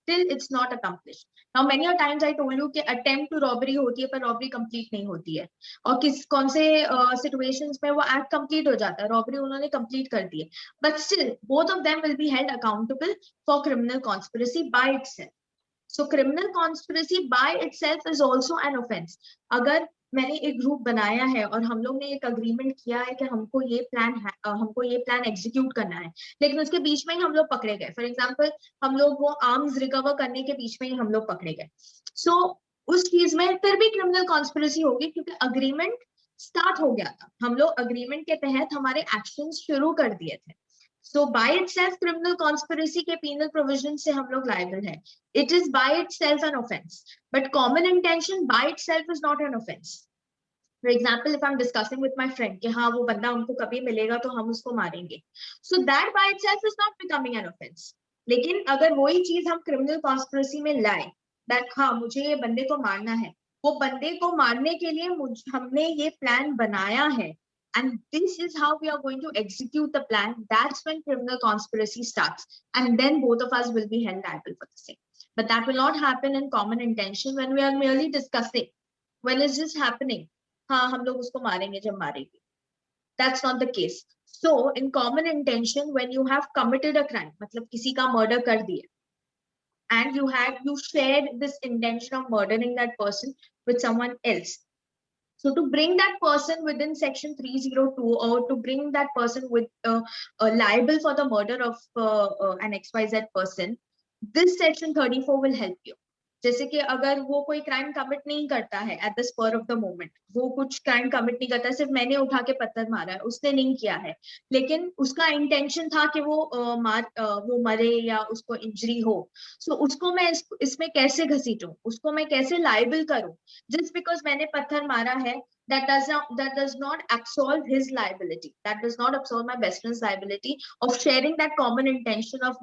Speaker 5: till it's not accomplished. Now many a times I told you कि attempt to robbery होती है पर robbery complete नहीं होती है, और कौन से situations में वो act complete हो जाता है, robbery उन्होंने complete कर दी है, but still both of them will be held accountable for criminal conspiracy by itself. So criminal conspiracy by itself is also an offense. अगर मैंने एक ग्रुप बनाया है और हम लोग ने एक अग्रीमेंट किया है कि हमको ये प्लान एग्जीक्यूट करना है, लेकिन उसके बीच में ही हम लोग पकड़े गए, फॉर एग्जांपल हम लोग वो आर्म्स रिकवर करने के बीच में ही हम लोग पकड़े गए, सो उस चीज में फिर भी क्रिमिनल कॉन्स्पिरेसी होगी, क्योंकि अग्रीमेंट स्टार्ट हो गया था, हम लोग अग्रीमेंट के तहत हमारे एक्शन शुरू कर दिए थे. So by itself criminal conspiracy के penal provision से हम लोग liable है. It is by itself an offense, but common intention by itself is not an offense. For example, if I'm discussing with my friend कि हाँ वो बंदा हमको कभी मिलेगा तो हम उसको मारेंगे, so that by itself is not becoming an offense. लेकिन अगर वही चीज हम criminal conspiracy में लाए, that हाँ मुझे ये बंदे को मारना है, वो बंदे को मारने के लिए हमने ये प्लान बनाया है, and this is how we are going to execute the plan, that's when criminal conspiracy starts, and then both of us will be held liable for the same. But that will not happen in common intention when we are merely discussing. When is this happening? हाँ हम लोग उसको मारेंगे जब मारेंगे. That's not the case. So in common intention, when you have committed a crime, मतलब किसी का murder कर दिया, and you shared this intention of murdering that person with someone else. So to bring that person within section 302, or to bring that person with liable for the murder of an XYZ person, this section 34 will help you. जैसे कि अगर वो कोई crime commit नहीं करता है at the spur of the moment, वो कुछ क्राइम कमिट नहीं करता है, सिर्फ मैंने उठा के पत्थर मारा है, उसने नहीं किया है, लेकिन उसका इंटेंशन था कि वो मरे या उसको इंजरी हो, सो उसको मैं इसमें कैसे घसीटूं, उसको मैं कैसे लाइबल करूं, जस्ट बिकॉज मैंने पत्थर मारा है, that does not absolve his liability, that does not absolve my best friend's liability of sharing that common intention of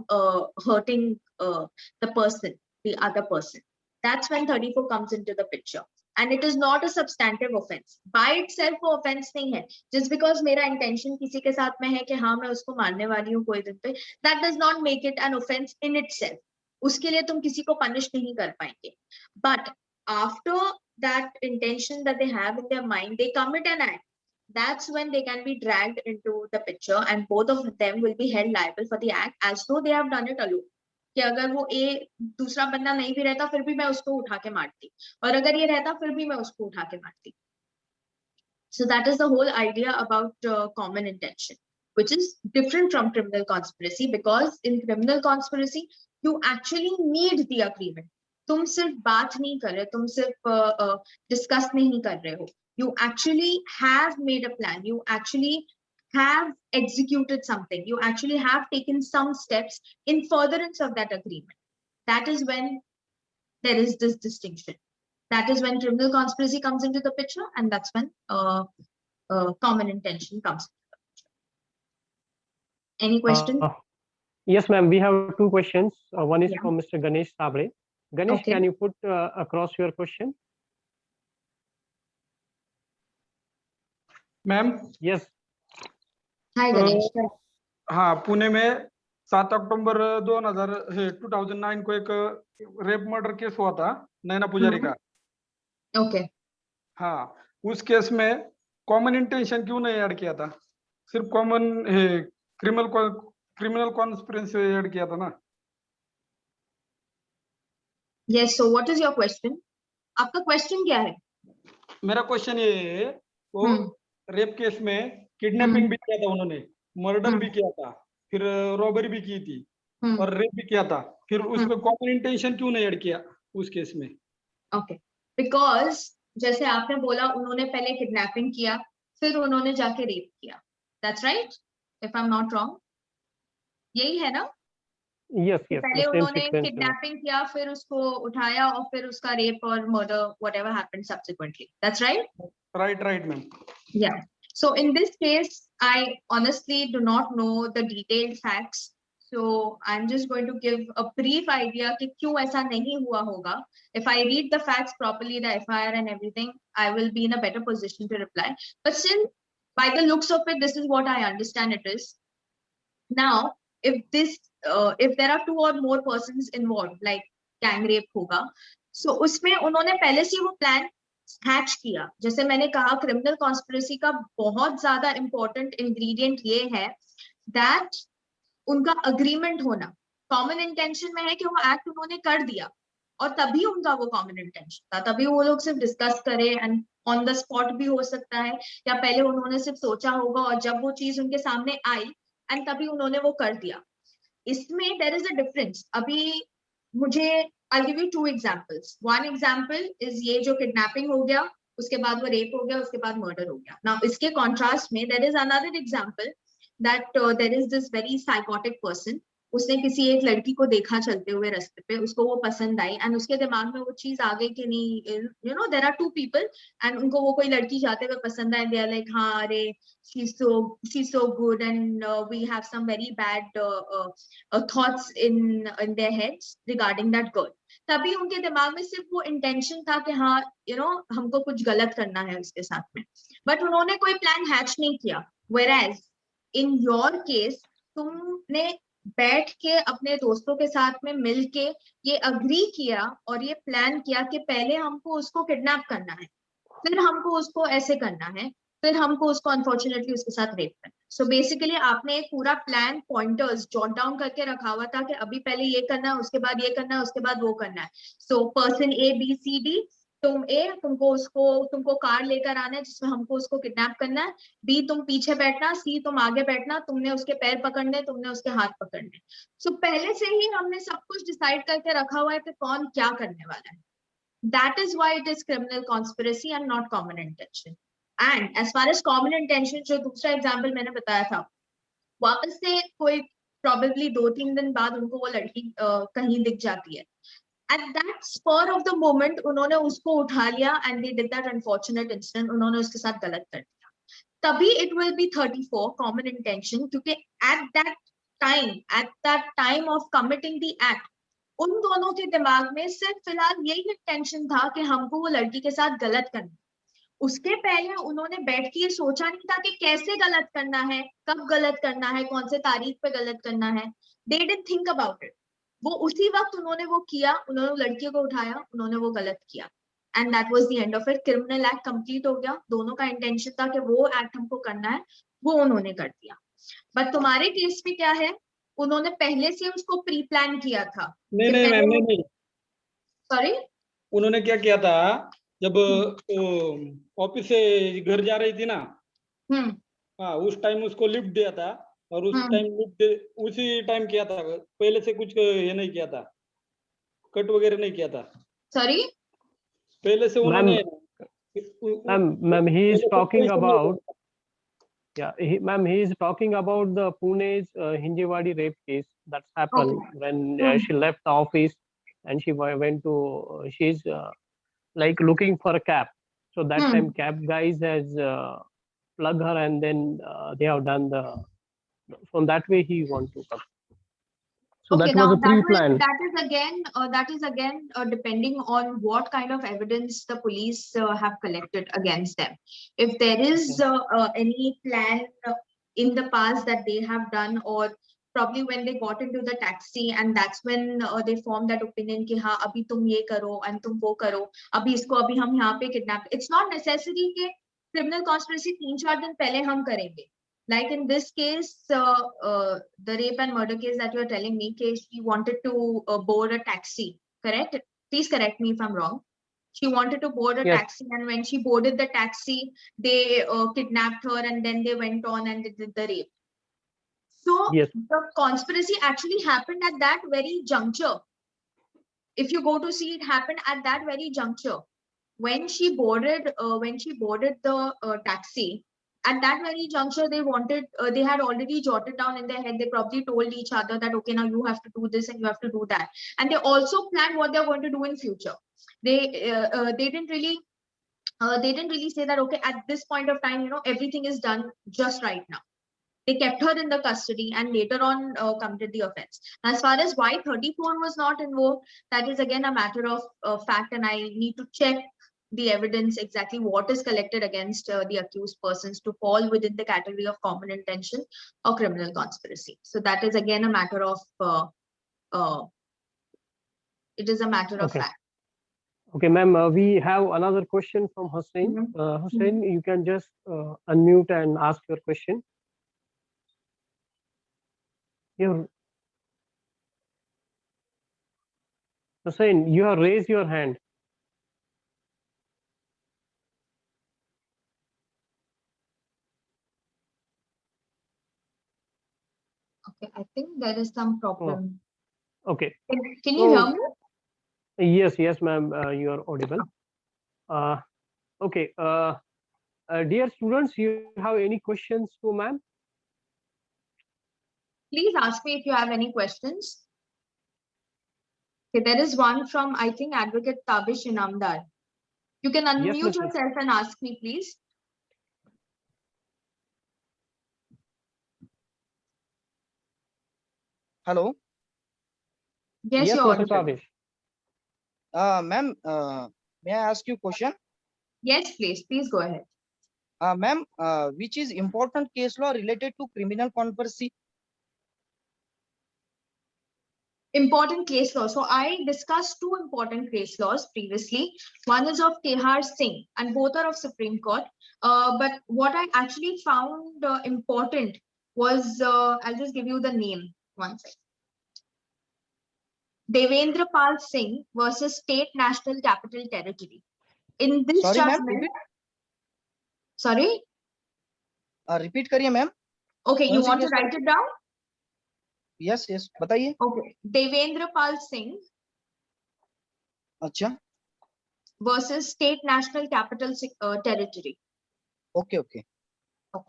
Speaker 5: hurting the person, the other person. That's when 34 comes into the picture, and it is not a substantive offense by itself. वो offense नहीं है, just because मेरा intention किसी के साथ में है कि हाँ मैं उसको मारने वाली हूँ कोई दिन पे, that does not make it an offense in itself. उसके लिए तुम किसी को punish नहीं कर पाएंगे, but after that intention that they have in their mind, they commit an act. That's when they can be dragged into the picture, and both of them will be held liable for the act as though they have done it alone. कि अगर वो दूसरा बंदा नहीं भी रहता फिर भी मैं उसको उठा के मारती, और अगर ये रहता फिर भी मैं उसको उठा के मारती. So that is the whole idea about common intention, which is different from criminal conspiracy, because in criminal conspiracy you actually need the agreement. तुम सिर्फ बात नहीं कर रहे, तुम सिर्फ डिस्कस नहीं कर रहे हो, you actually have made a plan, you actually have executed something, you actually have taken some steps in furtherance of that agreement. That is when there is this distinction. That is when criminal conspiracy comes into the picture, and that's when common intention comes into the picture. Any question?
Speaker 2: Yes, ma'am. We have two questions. One is
Speaker 5: Yeah.
Speaker 2: from Mr. Ganesh Sabre. Ganesh,
Speaker 5: Okay.
Speaker 2: can you put across your question?
Speaker 6: Ma'am
Speaker 2: Yes.
Speaker 5: Hi, Ganesh.
Speaker 6: हाँ, पुणे में 7 अक्टूबर 2009 को एक rape murder case हुआ था नैना पुजारी का.
Speaker 5: Okay.
Speaker 6: हाँ, उस केस में कॉमन इंटेंशन क्यों नहीं ऐड किया था, सिर्फ कॉमन क्रिमिनल कॉन्स्पिरेसी ऐड किया था ना.
Speaker 5: Yes, so what is your question? आपका question क्या है?
Speaker 6: मेरा क्वेश्चन ये है, वो रेप केस में किडनैपिंग भी किया था उन्होंने, मर्डर भी किया था, फिर रॉबरी भी की थी और रेप भी किया था, फिर उसमें कॉमन इंटेंशन क्यों नहीं ऐड किया उस केस में?
Speaker 5: ओके, बिकॉज जैसे आपने बोला उन्होंने पहले किडनैपिंग किया फिर उन्होंने जाके रेप किया, that's right if I am not wrong, यही है ना?
Speaker 2: Yes, yes.
Speaker 5: पहले
Speaker 2: the same
Speaker 5: उन्होंने
Speaker 2: sequence,
Speaker 5: किडनैपिंग किया फिर उसको उठाया और फिर उसका रेप और murder whatever happened subsequently, that's right?
Speaker 6: Right ma'am.
Speaker 5: या so in this case I honestly do not know the detailed facts, so I'm just going to give a brief idea कि क्यों ऐसा नहीं हुआ होगा. If I read the facts properly, the FIR and everything, I will be in a better position to reply, but still by the looks of it, this is what I understand it is. Now if there are two or more persons involved, like gang rape होगा। सो उसमें उन्होंने पहले से वो plan hatch किया। जैसे मैंने कहा, क्रिमिनल कॉन्स्पिरेसी का बहुत ज्यादा इंपॉर्टेंट इंग्रेडिएंट ये है दैट उनका अग्रीमेंट होना। कॉमन इंटेंशन में है कि वो एक्ट उन्होंने कर दिया और तभी उनका वो कॉमन इंटेंशन था, तभी वो लोग सिर्फ डिस्कस करें, एंड ऑन द स्पॉट भी हो सकता है, या पहले उन्होंने सिर्फ सोचा होगा और जब वो चीज उनके सामने आई एंड तभी उन्होंने वो कर दिया। इसमें देयर इज अ डिफरेंस। अभी मुझे I give you 2 examples. One example is ये जो किडनैपिंग हो गया, उसके बाद वो रेप हो गया, उसके बाद मर्डर हो गया। नाउ इसके कॉन्ट्रास्ट में there is another example that there is this very psychotic person. उसने किसी एक लड़की को देखा चलते हुए रास्ते पे, उसको वो पसंद आई एंड उसके दिमाग में वो चीज आ गई कि नहीं, you know there are 2 people and उनको वो कोई लड़की जाते हुए पसंद आई, दे आर लाइक हाँ अरे she's so good and we have some very bad thoughts in their heads regarding that girl. तभी उनके दिमाग में सिर्फ वो इंटेंशन था कि हाँ यू नो हमको कुछ गलत करना है उसके साथ में, बट उन्होंने कोई प्लान हैच नहीं किया। Whereas in your case तुमने बैठ के अपने दोस्तों के साथ में मिलके ये अग्री किया और ये प्लान किया कि पहले हमको उसको किडनैप करना है, फिर हमको उसको ऐसे करना है, फिर हमको उसको अनफॉर्चुनेटली उसके साथ रेप करना। सो बेसिकली आपने एक पूरा प्लान पॉइंटर्स जॉट डाउन करके रखा हुआ था कि अभी पहले ये करना है, उसके बाद ये करना है, उसके बाद वो करना है। So person A B C D, तुमको कार लेकर आना है जिसमें हमको उसको किडनैप करना है, बी तुम पीछे बैठना, सी तुम आगे बैठना, तुमने उसके पैर पकड़ने, तुमने उसके हाथ पकड़ने। सो पहले से ही हमने सब कुछ डिसाइड करके रखा हुआ है कि कौन क्या करने वाला है। That is why it is criminal conspiracy and not common intention. And as far as common intention, जो दूसरा एग्जाम्पल मैंने बताया था, वापस से कोई probably 2-3 दिन बाद उनको वो लड़की कहीं दिख जाती है। At that spur of the moment उन्होंने उसको उठा लिया and they did that unfortunate incident, उन्होंने उसके साथ गलत कर दिया। तभी it will be 34 common intention, क्योंकि at that time of committing the act उन दोनों के दिमाग में सिर्फ फिलहाल यही इंटेंशन था कि हमको वो लड़की के साथ गलत करना। उसके पहले उन्होंने बैठ के ये सोचा नहीं था कि कैसे गलत करना है, कब गलत करना है, कौन से तारीख पे गलत करना है। They didn't think about it. वो उसी वक्त उन्होंने वो किया, उन्होंने लड़की को उठाया, उन्होंने वो गलत किया and that was the end of it. Criminal act complete हो गया। दोनों का इंटेंशन था कि वो एक्ट हमको करना है, वो उन्होंने कर दिया। बट तुम्हारे केस में क्या है, उन्होंने पहले से उसको प्री प्लान किया था।
Speaker 6: नहीं नहीं मैम, नहीं।
Speaker 5: सॉरी,
Speaker 6: उन्होंने क्या किया था, जब ऑफिस से घर जा रही थी ना, हाँ उस टाइम उसको लिफ्ट दिया था और उस टाइम उसी टाइम किया था। पहले से कुछ ये नहीं किया था, कट वगैरह नहीं किया था।
Speaker 5: सॉरी,
Speaker 6: पहले से उन्होंने
Speaker 2: ma'am, he is talking about, yeah, ma'am, he is talking about the Pune's Hinjewadi rape case that happened when she left the office and she went to, she's like looking for a cab. So that time cab guys has plugged her and then they have done the, from that way he want to come. So
Speaker 5: okay,
Speaker 2: that was a pre-plan.
Speaker 5: That is again depending on what kind of evidence the police have collected against them. If there is any plan in the past that they have done, or probably when they got into the taxi and that's when they formed that opinion कि हाँ अभी तुम ये करो and तुम वो करो, अभी इसको अभी हम यहाँ पे kidnap. It's not necessary कि criminal conspiracy 3-4 दिन पहले हम करेंगे. Like in this case, the rape and murder case that you are telling me, she wanted to board a taxi, correct? Please correct me if I'm wrong. She wanted to board a taxi, and when she boarded the taxi, they kidnapped her and then they went on and did the rape. So the conspiracy actually happened at that very juncture. If you go to see, it happened at that very juncture. When she boarded the taxi, at that very juncture, they had already jotted down in their head. They probably told each other that, okay, now you have to do this and you have to do that. And they also planned what they're going to do in future. They didn't really say that, okay, at this point of time, you know, everything is done just right now. They kept her in the custody and later on committed the offense. As far as why 34 was not invoked, that is again a matter of fact, and I need to check the evidence exactly what is collected against the accused persons to fall within the category of common intention or criminal conspiracy. So that is again a matter of It is a matter of
Speaker 2: Okay.
Speaker 5: fact.
Speaker 2: Okay, ma'am, we have another question from Hussein. Hussein, you can just unmute and ask your question. Hussein, you have raised your hand.
Speaker 5: Okay, I think there is some problem.
Speaker 2: Okay.
Speaker 5: Can you hear me?
Speaker 2: Yes, ma'am, you are audible. Okay. Dear students, you have any questions to ma'am?
Speaker 5: Please ask me if you have any questions. Okay, there is one from, I think, Advocate Tabish Inamdar. You can unmute
Speaker 2: Yes, ma'am.
Speaker 5: yourself and ask me, please.
Speaker 7: Hello.
Speaker 5: Yes, you're
Speaker 2: Mr.
Speaker 5: audible.
Speaker 2: Tabish.
Speaker 7: Ma'am, may I ask you a question?
Speaker 5: Yes, please. Please go ahead.
Speaker 7: Ma'am, which is important case law related to criminal conspiracy?
Speaker 5: Important case law. So I discussed two important case laws previously. One is of Kehar Singh and both are of Supreme Court. But what I actually found important was, I'll just give you the name. One second. Devendra Pal Singh versus State National Capital Territory. In this
Speaker 7: Sorry, ma'am.
Speaker 5: judgment, sorry?
Speaker 7: Repeat करिए ma'am.
Speaker 5: Okay, you
Speaker 7: कौन सी
Speaker 5: want to
Speaker 7: case law?
Speaker 5: write it down?
Speaker 7: Yes, बताइए.
Speaker 5: Okay, Devendra Pal Singh
Speaker 7: अच्छा.
Speaker 5: versus State National Capital Territory.
Speaker 7: Okay.
Speaker 5: Okay.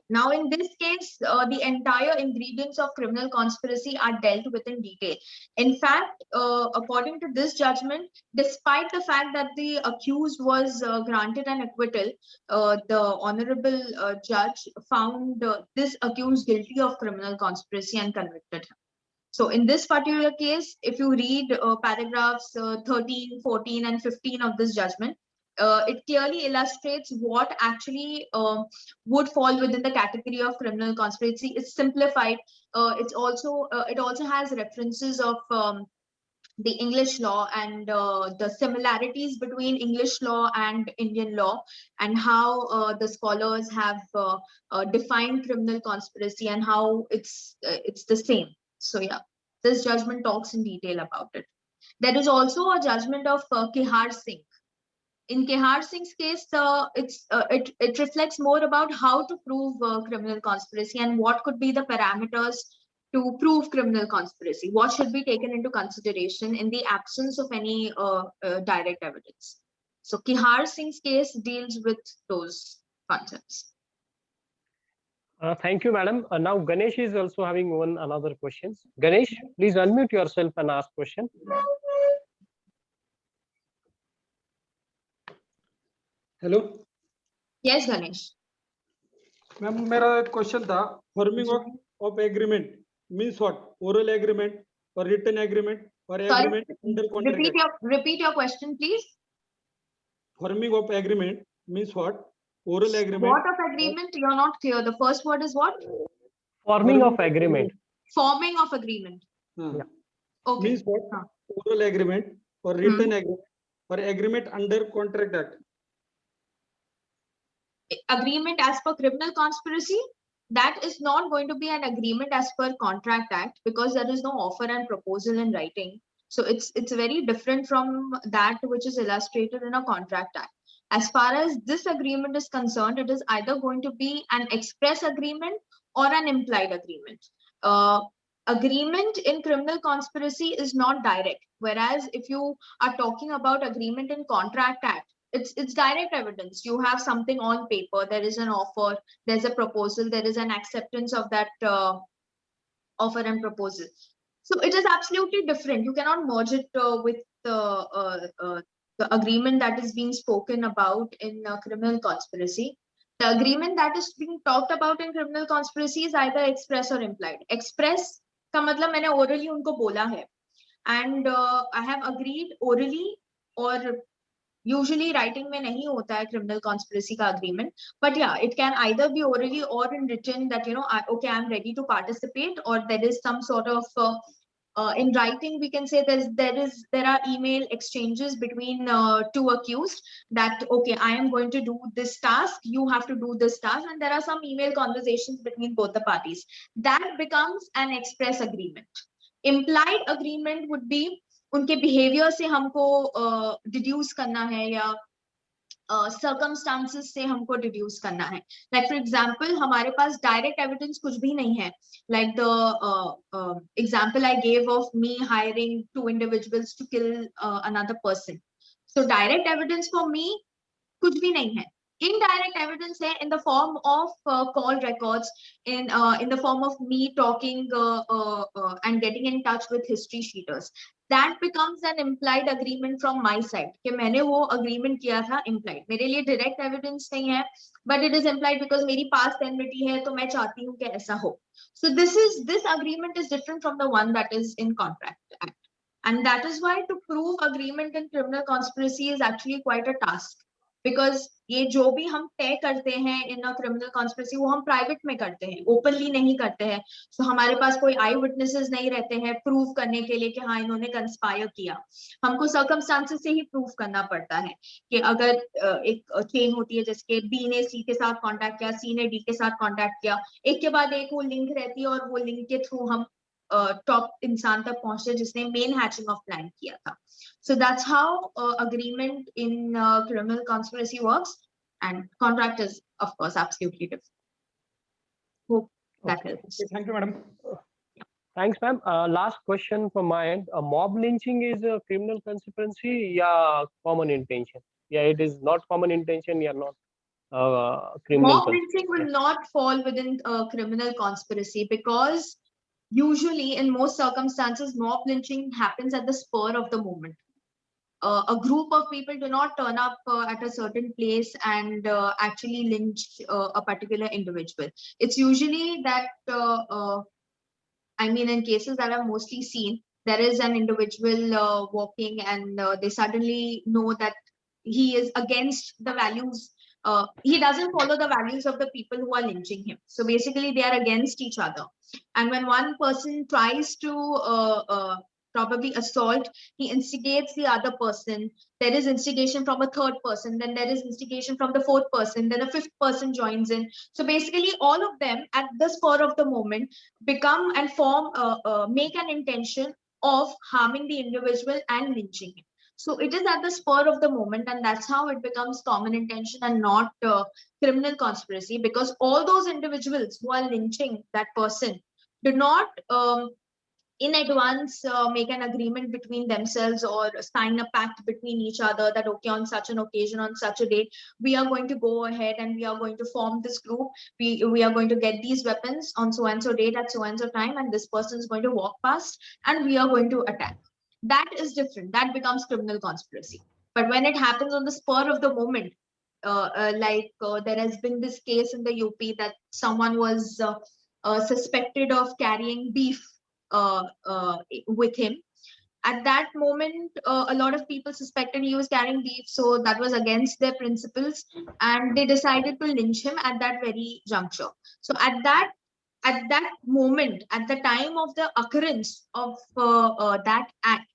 Speaker 5: Now, in this case, the entire ingredients of criminal conspiracy are dealt with in detail. In fact, according to this judgment, despite the fact that the accused was granted an acquittal, the honorable judge found this accused guilty of criminal conspiracy and convicted him. So in this particular case, if you read paragraphs 13, 14, and 15 of this judgment, it clearly illustrates what actually would fall within the category of criminal conspiracy. It's simplified. It also has references of the English law and the similarities between English law and Indian law, and how the scholars have defined criminal conspiracy and how it's the same. So yeah, this judgment talks in detail about it. There is also a judgment of Kehar Singh. In Kehar Singh's case, it reflects more about how to prove criminal conspiracy and what could be the parameters to prove criminal conspiracy. What should be taken into consideration in the absence of any direct evidence. So Kehar Singh's case deals with those concepts.
Speaker 2: Thank you, madam. Now Ganesh is also having another question. Ganesh, please unmute yourself and ask question.
Speaker 6: Hello.
Speaker 5: Yes, Ganesh.
Speaker 6: Ma'am मेरा question था, forming of agreement means what? Oral agreement और written agreement और agreement under contract.
Speaker 5: Repeat your question, please.
Speaker 6: Forming of agreement means what? Oral agreement.
Speaker 5: What of agreement? You're not clear. The first word is what?
Speaker 2: Forming of agreement.
Speaker 5: Forming of agreement.
Speaker 6: Yeah.
Speaker 5: Okay.
Speaker 6: Means what? Oral agreement or written agreement or agreement under contract act.
Speaker 5: Agreement as per criminal conspiracy, that is not going to be an agreement as per contract act, because there is no offer and proposal in writing. So it's very different from that which is illustrated in a contract act. As far as this agreement is concerned, it is either going to be an express agreement or an implied agreement. Agreement in criminal conspiracy is not direct, whereas if you are talking about agreement in contract act, it's direct evidence. You have something on paper, there is an offer, there's a proposal, there is an acceptance of that offer and proposal. So it is absolutely different. You cannot merge it with the agreement that is being spoken about in criminal conspiracy. The agreement that is being talked about in criminal conspiracy is either express or implied. Express का मतलब मैंने orally उनको बोला है, and I have agreed orally, or usually writing में नहीं होता है criminal conspiracy का agreement, but yeah, it can either be orally or in written that, you know, okay, I'm ready to participate, or there is some sort of in writing, we can say there are email exchanges between two accused that, okay, I am going to do this task, you have to do this task, and there are some email conversations between both the parties. That becomes an express agreement. Implied agreement would be उनके behavior से हमको deduce करना है या circumstances से हमको deduce करना है. Like for example, हमारे पास direct evidence कुछ भी नहीं है. Like the example I gave of me hiring two individuals to kill another person. So direct evidence for me कुछ भी नहीं है. Indirect evidence है in the form of call records, in the form of me talking and getting in touch with history sheeters. That becomes an implied agreement from my side कि मैंने वो agreement किया था implied. मेरे लिए direct evidence नहीं है, but it is implied because मेरी past enmity है, तो मैं चाहती हूँ कि ऐसा हो. So this agreement is different from the one that is in Contract Act, and that is why to prove agreement in criminal conspiracy is actually quite a task. Because ये जो भी हम तय करते हैं in a criminal conspiracy वो हम private में करते हैं, openly नहीं करते हैं. So हमारे पास कोई eye witnesses नहीं रहते हैं prove करने के लिए कि हाँ इन्होंने conspire किया. हमको circumstances से ही prove करना पड़ता है कि अगर एक chain होती है जैसे कि B ने C के साथ contact किया, C ने D के साथ contact किया, एक के बाद एक वो link रहती है और वो link के through हम top इंसान तक पहुंचते जिसने main hatching of plan किया था. So that's how agreement in criminal conspiracy works, and contract is, of course, absolutely different. Hope that helps.
Speaker 6: Thank you, madam.
Speaker 2: Thanks, ma'am. Last question from my end. Mob lynching is a criminal conspiracy, yeah, common intention? Yeah, it is not common intention, yeah, not criminal.
Speaker 5: Mob lynching will not fall within criminal conspiracy because usually in most circumstances, mob lynching happens at the spur of the moment. A group of people do not turn up at a certain place and actually lynch a particular individual. It's usually that, I mean, in cases that I've mostly seen, there is an individual walking and they suddenly know that he is against the values. He doesn't follow the values of the people who are lynching him. So basically they are against each other. And when one person tries to probably assault, he instigates the other person. There is instigation from a third person, then there is instigation from the fourth person, then a fifth person joins in. So basically all of them at the spur of the moment become and form, make an intention of harming the individual and lynching him. So it is at the spur of the moment, and that's how it becomes common intention and not criminal conspiracy, because all those individuals who are lynching that person do not in advance make an agreement between themselves or sign a pact between each other that, okay, on such an occasion, on such a date, we are going to go ahead and we are going to form this group. We are going to get these weapons on so and so date at so and so time, and this person is going to walk past and we are going to attack. That is different. That becomes criminal conspiracy. But when it happens on the spur of the moment, there has been this case in the UP that someone was suspected of carrying beef with him. At that moment, a lot of people suspected he was carrying beef, so that was against their principles, and they decided to lynch him at that very juncture. So at that moment, at the time of the occurrence of that act,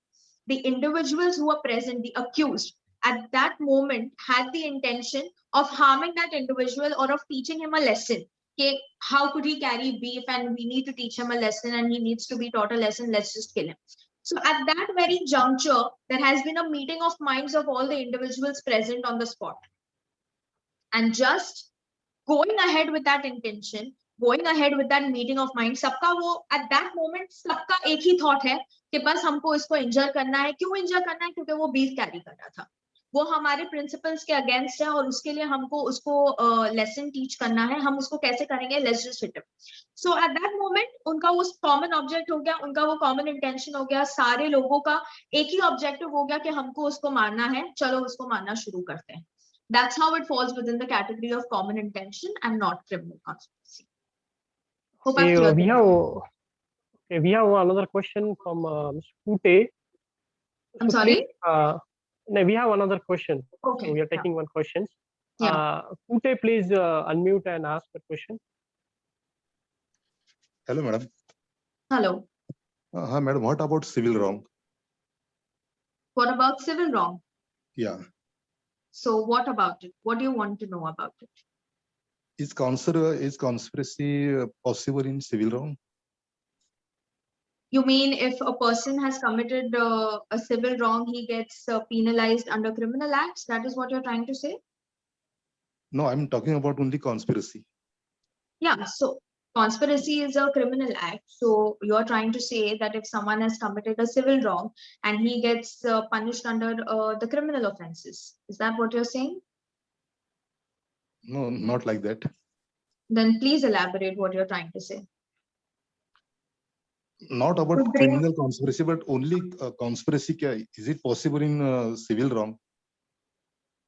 Speaker 5: the individuals who were present, the accused, at that moment had the intention of harming that individual or of teaching him a lesson. Okay, how could he carry beef, and we need to teach him a lesson and he needs to be taught a lesson, let's just kill him. So at that very juncture, there has been a meeting of minds of all the individuals present on the spot. And just going ahead with that intention, going ahead with that meeting of minds, सबका वो at that moment सबका एक ही thought है कि बस हमको इसको injure करना है. क्यों injure करना है? क्योंकि वो beef carry कर रहा था. वो हमारे प्रिंसिपल्स के अगेंस्ट है और उसके लिए हमको उसको लेसन टीच करना है. हम उसको कैसे करेंगे? Let's just hit him. So at that moment उनका वो कॉमन ऑब्जेक्ट हो गया, उनका वो कॉमन इंटेंशन हो गया, सारे लोगों का एक ही ऑब्जेक्टिव हो गया कि हमको उसको मारना है, चलो उसको मारना शुरू करते हैं. That's how it falls within the category of common intention and not criminal conspiracy. Hope I've cleared that.
Speaker 2: We have another question from Mr. Pute.
Speaker 5: I'm sorry?
Speaker 2: No, we have another question.
Speaker 5: Okay.
Speaker 2: So we are taking one question.
Speaker 5: Yeah.
Speaker 2: Pute, please unmute and ask the question.
Speaker 8: Hello, madam.
Speaker 5: Hello.
Speaker 8: Madam, what about civil wrong?
Speaker 5: What about civil wrong?
Speaker 8: Yeah.
Speaker 5: So what about it? What do you want to know about it?
Speaker 8: Is conspiracy possible in civil wrong?
Speaker 5: You mean if a person has committed a civil wrong, he gets penalized under criminal acts? That is what you're trying to say?
Speaker 8: No, I'm talking about only conspiracy.
Speaker 5: Yeah, so conspiracy is a criminal act. So you're trying to say that if someone has committed a civil wrong and he gets punished under the criminal offenses, is that what you're saying?
Speaker 8: No, not like that.
Speaker 5: Then please elaborate what you're trying to say.
Speaker 8: Not about
Speaker 5: To bring-
Speaker 8: criminal conspiracy, but only conspiracy. Is it possible in civil wrong?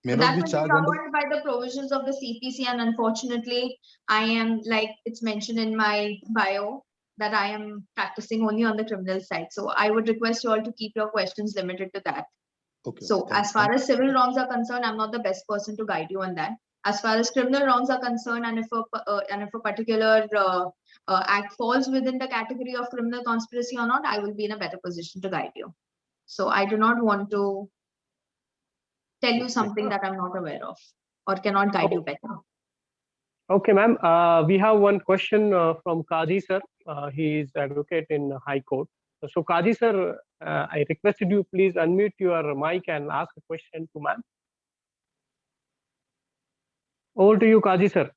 Speaker 8: May
Speaker 5: So
Speaker 8: not
Speaker 5: that
Speaker 8: be
Speaker 5: will be
Speaker 8: charged under.
Speaker 5: governed by the provisions of the CPC, and unfortunately, I am, like it's mentioned in my bio, that I am practicing only on the criminal side. So I would request you all to keep your questions limited to that.
Speaker 8: Okay.
Speaker 5: So
Speaker 8: Thank
Speaker 5: as far as civil wrongs are concerned, I'm not the best person to guide you on that. As far as criminal wrongs are concerned, and if a particular act falls within the category of criminal conspiracy or not, I will be in a better position to guide you. So I do not want to tell you something that I'm not aware of or cannot guide you better.
Speaker 2: Okay, ma'am. We have one question from Kazi sir. He is advocate in High Court. So Kazi sir, I requested you please unmute your mic and ask a question to ma'am. Over to you, Kazi sir.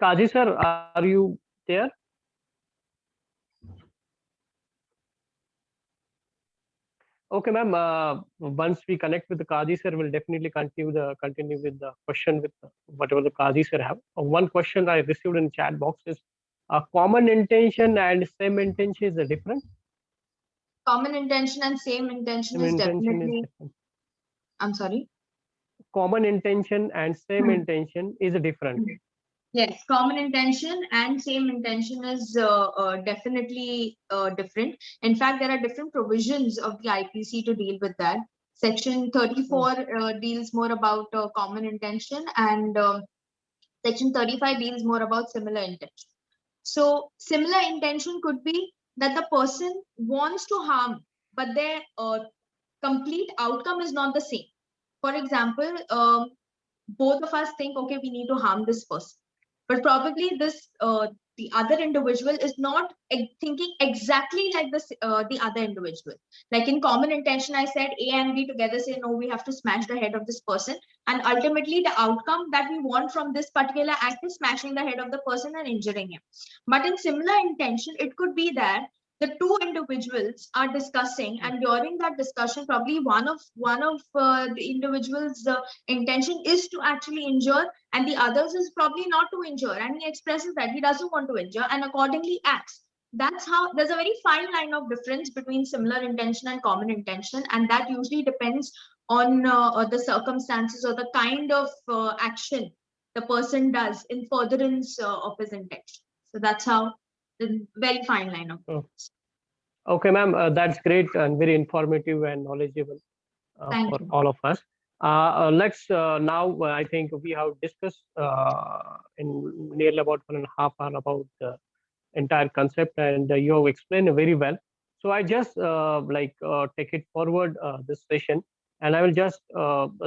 Speaker 2: Kazi sir, are you there? Okay, ma'am. Once we connect with the Kazi sir, we'll definitely continue with the question with whatever the Kazi sir have. One question I received in chat box is: common intention and same intention is different.
Speaker 5: Common intention and same intention
Speaker 2: Same
Speaker 5: is
Speaker 2: intention
Speaker 5: definitely.
Speaker 2: is different.
Speaker 5: I'm sorry.
Speaker 2: Common intention and same intention is different.
Speaker 5: Yes, common intention and same intention is definitely different. In fact, there are different provisions of the IPC to deal with that. Section 34 deals more about common intention, and Section 35 deals more about similar intention. So similar intention could be that the person wants to harm, but their complete outcome is not the same. For example, both of us think, okay, we need to harm this person, but probably this the other individual is not thinking exactly like this the other individual. Like in common intention, I said A and B together say, no, we have to smash the head of this person, and ultimately the outcome that we want from this particular act is smashing the head of the person and injuring him. But in similar intention, it could be that the two individuals are discussing, and during that discussion, probably one of the individuals intention is to actually injure, and the others is probably not to injure, and he expresses that he doesn't want to injure and accordingly acts. That's how there's a very fine line of difference between similar intention and common intention, and that usually depends on the circumstances or the kind of action the person does in furtherance of his intention. So that's how the very fine line of difference.
Speaker 2: Okay, ma'am, that's great and very informative and knowledgeable
Speaker 5: Thank
Speaker 2: for
Speaker 5: you.
Speaker 2: all of us. Let's now, I think we have discussed in nearly about 1.5 hours about the entire concept, and you have explained very well. So I just take it forward this session, and I will just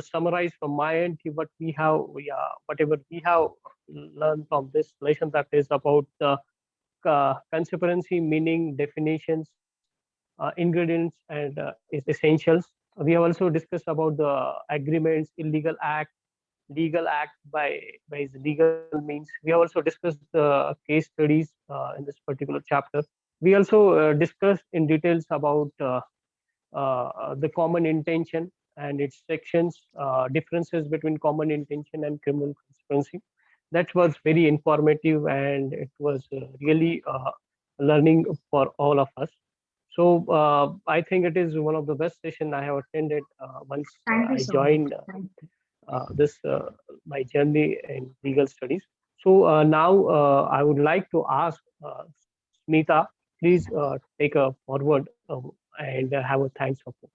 Speaker 2: summarize from my end what we have, whatever we have learned from this lesson, that is about the conspiracy meaning, definitions, ingredients, and its essentials. We have also discussed about the agreements, illegal act, legal act by its legal means. We have also discussed the case studies in this particular chapter. We also discussed in details about the common intention and its sections, differences between common intention and criminal conspiracy. That was very informative, and it was really learning for all of us. So I think it is one of the best sessions I have attended once
Speaker 5: Thank you
Speaker 2: I
Speaker 5: so
Speaker 2: joined this my journey in legal studies. So now I would like to ask Smita, please take a forward and have a thanks of folks.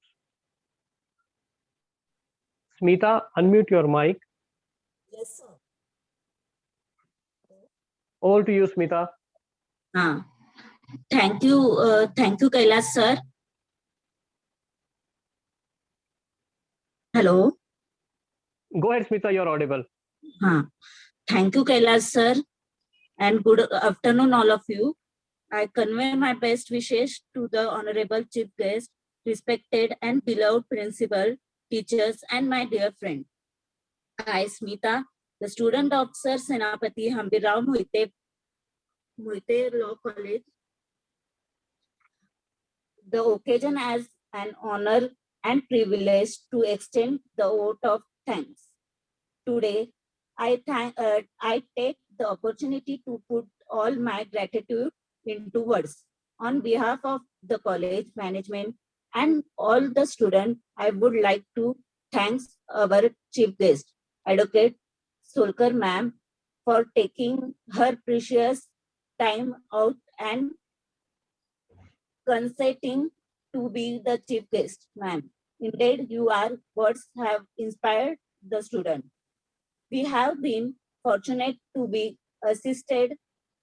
Speaker 2: Smita, unmute your mic.
Speaker 9: Yes, sir.
Speaker 2: Over to you, Smita.
Speaker 9: Thank you, Kailash sir. Hello.
Speaker 2: Go ahead, Smita, you're audible.
Speaker 9: Thank you, Kailash sir, and good afternoon, all of you. I convey my best wishes to the honorable chief guest, respected and beloved principal, teachers, and my dear friend. I, Smita, the student of Sir Senapati Hambirao Moite Law College. The occasion as an honor and privilege to extend the vote of thanks. Today, I take the opportunity to put all my gratitude into words. On behalf of the college management and all the students, I would like to thank our chief guest, Advocate Solkar ma'am, for taking her precious time out and consenting to be the chief guest, ma'am. Indeed, your words have inspired the student. We have been fortunate to be assisted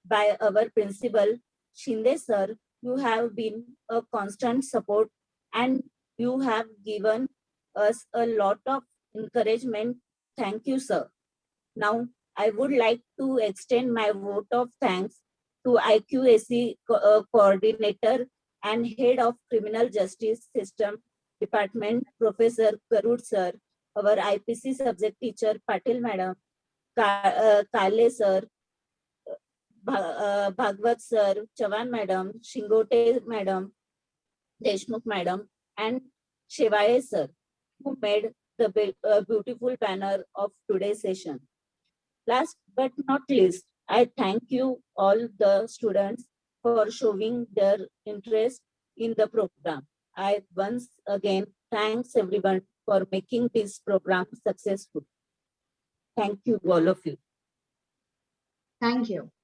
Speaker 9: by our principal, Shinde sir. You have been a constant support and you have given us a lot of encouragement. Thank you, sir. Now, I would like to extend my vote of thanks to IQAC coordinator and head of criminal justice system department, Professor Karud sir, our IPC subject teacher, Patil madam, Kale sir, Bhagwat sir, Chavan madam, Shingote madam, Deshmukh madam, and Shivaye sir, who made the beautiful banner of today's session. Last but not least, I thank you all the students for showing their interest in the program. I once again thanks everyone for making this program successful. Thank you, all of you.
Speaker 5: Thank you.